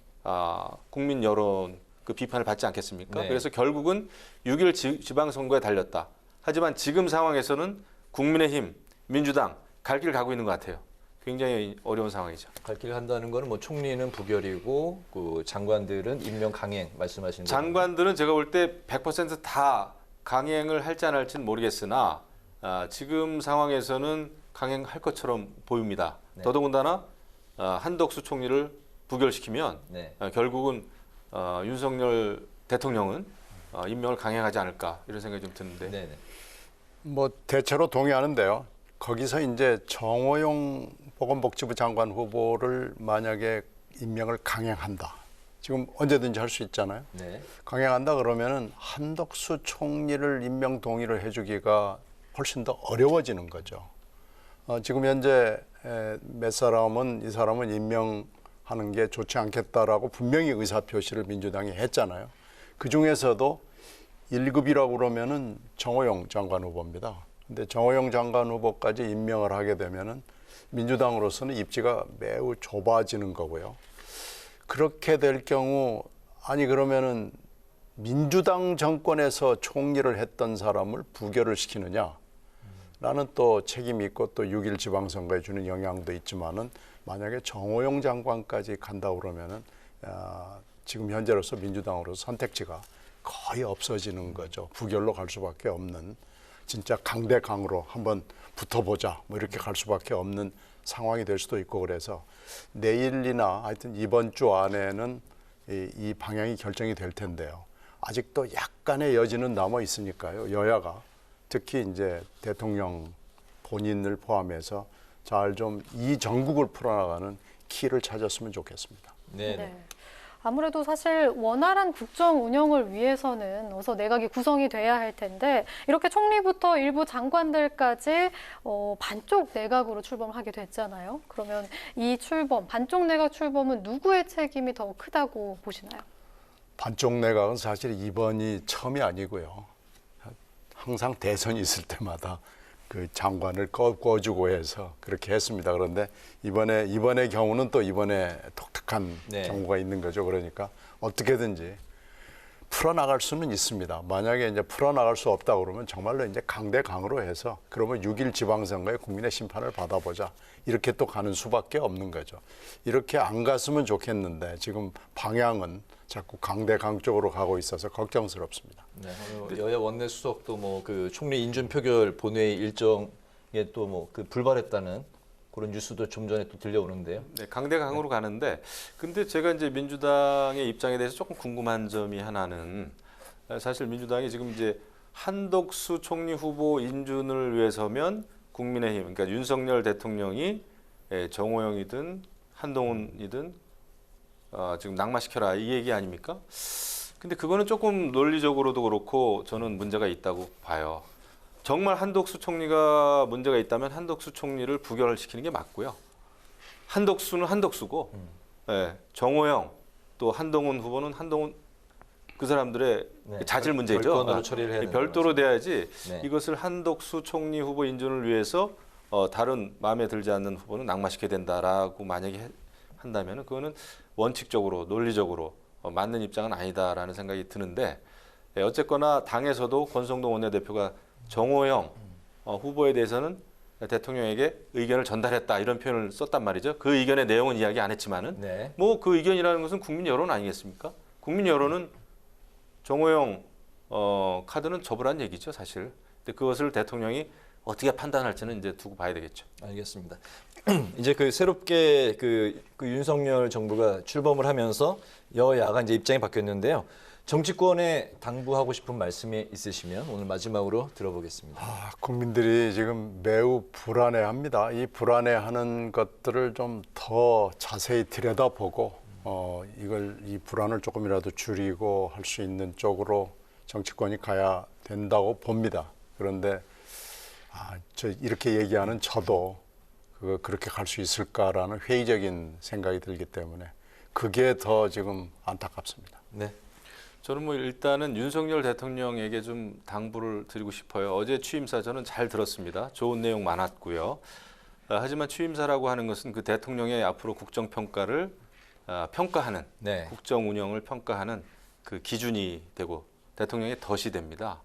국민 여론 그 비판을 받지 않겠습니까? 네. 그래서 결국은 6일 지방선거에 달렸다. 하지만 지금 상황에서는 국민의힘, 민주당 갈 길 가고 있는 것 같아요. 굉장히 어려운 상황이죠. 갈 길 한다는 거는 뭐 총리는 부결이고 그 장관들은 임명 강행 말씀하시는 거예요. 장관들은 제가 볼 때 100% 다 강행을 할지 안 할지는 모르겠으나 지금 상황에서는 강행할 것처럼 보입니다. 네. 더더군다나 한덕수 총리를 부결시키면 네. 결국은 윤석열 대통령은 임명을 강행하지 않을까 이런 생각이 좀 드는데. 네네. 뭐 대체로 동의하는데요. 거기서 이제 정호영 보건복지부 장관 후보를 만약에 임명을 강행한다. 지금 언제든지 할 수 있잖아요. 네. 강행한다 그러면은 한덕수 총리를 임명 동의를 해주기가 훨씬 더 어려워지는 거죠. 지금 현재 몇 사람은 이 사람은 임명하는 게 좋지 않겠다라고 분명히 의사표시를 민주당이 했잖아요. 그 중에서도 1급이라고 그러면은 정호영 장관 후보입니다. 근데 정호영 장관 후보까지 임명을 하게 되면은 민주당으로서는 입지가 매우 좁아지는 거고요. 그렇게 될 경우 아니 그러면은 민주당 정권에서 총리를 했던 사람을 부결을 시키느냐? 라는 또 책임이 있고 또 6일 지방선거에 주는 영향도 있지만은 만약에 정호영 장관까지 간다고 그러면은 지금 현재로서 민주당으로서 선택지가 거의 없어지는 거죠. 부결로 갈 수밖에 없는 진짜 강대강으로 한번 붙어보자 뭐 이렇게 갈 수밖에 없는 상황이 될 수도 있고 그래서 내일이나 하여튼 이번 주 안에는 이 방향이 결정이 될 텐데요. 아직도 약간의 여지는 남아 있으니까요. 여야가 특히 이제 대통령 본인을 포함해서 잘 좀 이 전국을 풀어나가는 키를 찾았으면 좋겠습니다. 네. 아무래도 사실 원활한 국정 운영을 위해서는 어서 내각이 구성이 돼야 할 텐데 이렇게 총리부터 일부 장관들까지 반쪽 내각으로 출범을 하게 됐잖아요. 그러면 이 출범, 반쪽 내각 출범은 누구의 책임이 더 크다고 보시나요? 반쪽 내각은 사실 이번이 처음이 아니고요. 항상 대선이 있을 때마다 그 장관을 꿔주고 해서 그렇게 했습니다. 그런데 이번의 경우는 또 이번에 독특한 경우가 있는 거죠. 그러니까 어떻게든지 풀어나갈 수는 있습니다. 만약에 이제 풀어나갈 수 없다 그러면 정말로 이제 강대강으로 해서 그러면 6일 지방선거에 국민의 심판을 받아보자. 이렇게 또 가는 수밖에 없는 거죠. 이렇게 안 갔으면 좋겠는데 지금 방향은 자꾸 강대강 쪽으로 가고 있어서 걱정스럽습니다. 네, 여야 원내 수석도 뭐 그 총리 인준 표결 본회의 일정에 또 뭐 그 불발했다는 그런 뉴스도 좀 전에 또 들려오는데요. 네, 강대강으로 가는데 근데 제가 이제 민주당의 입장에 대해서 조금 궁금한 점이 하나는 사실 민주당이 지금 이제 한덕수 총리 후보 인준을 위해서면 국민의힘 그러니까 윤석열 대통령이 정호영이든 한동훈이든 지금 낙마시켜라 이 얘기 아닙니까? 근데 그거는 조금 논리적으로도 그렇고 저는 문제가 있다고 봐요. 정말 한덕수 총리가 문제가 있다면 한덕수 총리를 부결을 시키는 게 맞고요. 한덕수는 한덕수고 정호영 또 한동훈 후보는 한동훈 그 사람들의 자질 문제죠. 별건으로 처리를 해야 되는 별도로 돼야지 네. 이것을 한덕수 총리 후보 인준을 위해서 다른 마음에 들지 않는 후보는 낙마시켜야 된다라고 만약에 한다면 그거는 원칙적으로 논리적으로 맞는 입장은 아니다라는 생각이 드는데 어쨌거나 당에서도 권성동 원내대표가 정호영 후보에 대해서는 대통령에게 의견을 전달했다 이런 표현을 썼단 말이죠. 그 의견의 내용은 이야기 안 했지만은 뭐 그 의견이라는 것은 국민 여론 아니겠습니까? 국민 여론은 정호영 카드는 접으란 얘기죠, 사실. 근데 그것을 대통령이 어떻게 판단할지는 이제 두고 봐야 되겠죠. 알겠습니다. 이제 그 새롭게 그 윤석열 정부가 출범을 하면서 여야가 이제 입장이 바뀌었는데요. 정치권에 당부하고 싶은 말씀이 있으시면 오늘 마지막으로 들어보겠습니다. 국민들이 지금 매우 불안해합니다. 이 불안해하는 것들을 좀 더 자세히 들여다보고 이 불안을 조금이라도 줄이고 할 수 있는 쪽으로 정치권이 가야 된다고 봅니다. 그런데 이렇게 얘기하는 저도 그렇게 갈 수 있을까라는 회의적인 생각이 들기 때문에 그게 더 지금 안타깝습니다. 네. 저는 뭐 일단은 윤석열 대통령에게 좀 당부를 드리고 싶어요. 어제 취임사 저는 잘 들었습니다. 좋은 내용 많았고요. 하지만 취임사라고 하는 것은 그 대통령의 앞으로 국정평가를 평가하는, 국정 운영을 평가하는 그 기준이 되고 대통령의 덫이 됩니다.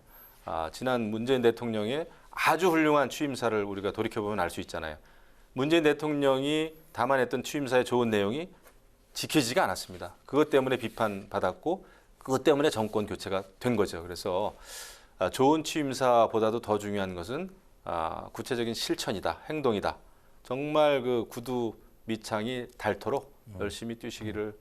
지난 문재인 대통령의 아주 훌륭한 취임사를 우리가 돌이켜보면 알 수 있잖아요. 문재인 대통령이 담아냈던 취임사의 좋은 내용이 지켜지지가 않았습니다. 그것 때문에 비판받았고 그것 때문에 정권 교체가 된 거죠. 그래서 좋은 취임사보다도 더 중요한 것은 구체적인 실천이다, 행동이다. 정말 그 구두 밑창이 닳도록 열심히 뛰시기를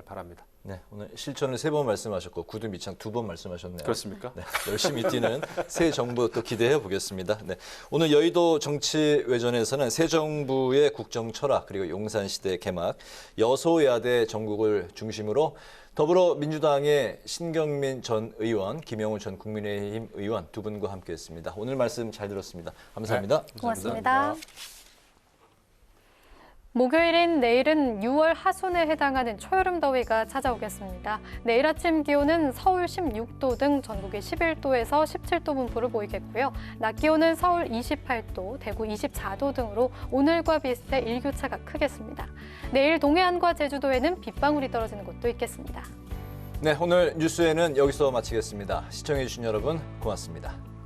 바랍니다. 네, 오늘 실천을 3번 말씀하셨고 구두 밑창 2번 말씀하셨네요. 그렇습니까? 네, 열심히 뛰는 새 정부 또 기대해 보겠습니다. 네, 오늘 여의도 정치외전에서는 새 정부의 국정 철학 그리고 용산시대 개막, 여소야대 정국을 중심으로 더불어민주당의 신경민 전 의원, 김영우 전 국민의힘 의원 두 분과 함께했습니다. 오늘 말씀 잘 들었습니다. 감사합니다. 네, 고맙습니다. 목요일인 내일은 6월 하순에 해당하는 초여름 더위가 찾아오겠습니다. 내일 아침 기온은 서울 16도 등 전국이 11도에서 17도 분포를 보이겠고요. 낮 기온은 서울 28도, 대구 24도 등으로 오늘과 비슷해 일교차가 크겠습니다. 내일 동해안과 제주도에는 빗방울이 떨어지는 곳도 있겠습니다. 네, 오늘 뉴스에는 여기서 마치겠습니다. 시청해주신 여러분 고맙습니다.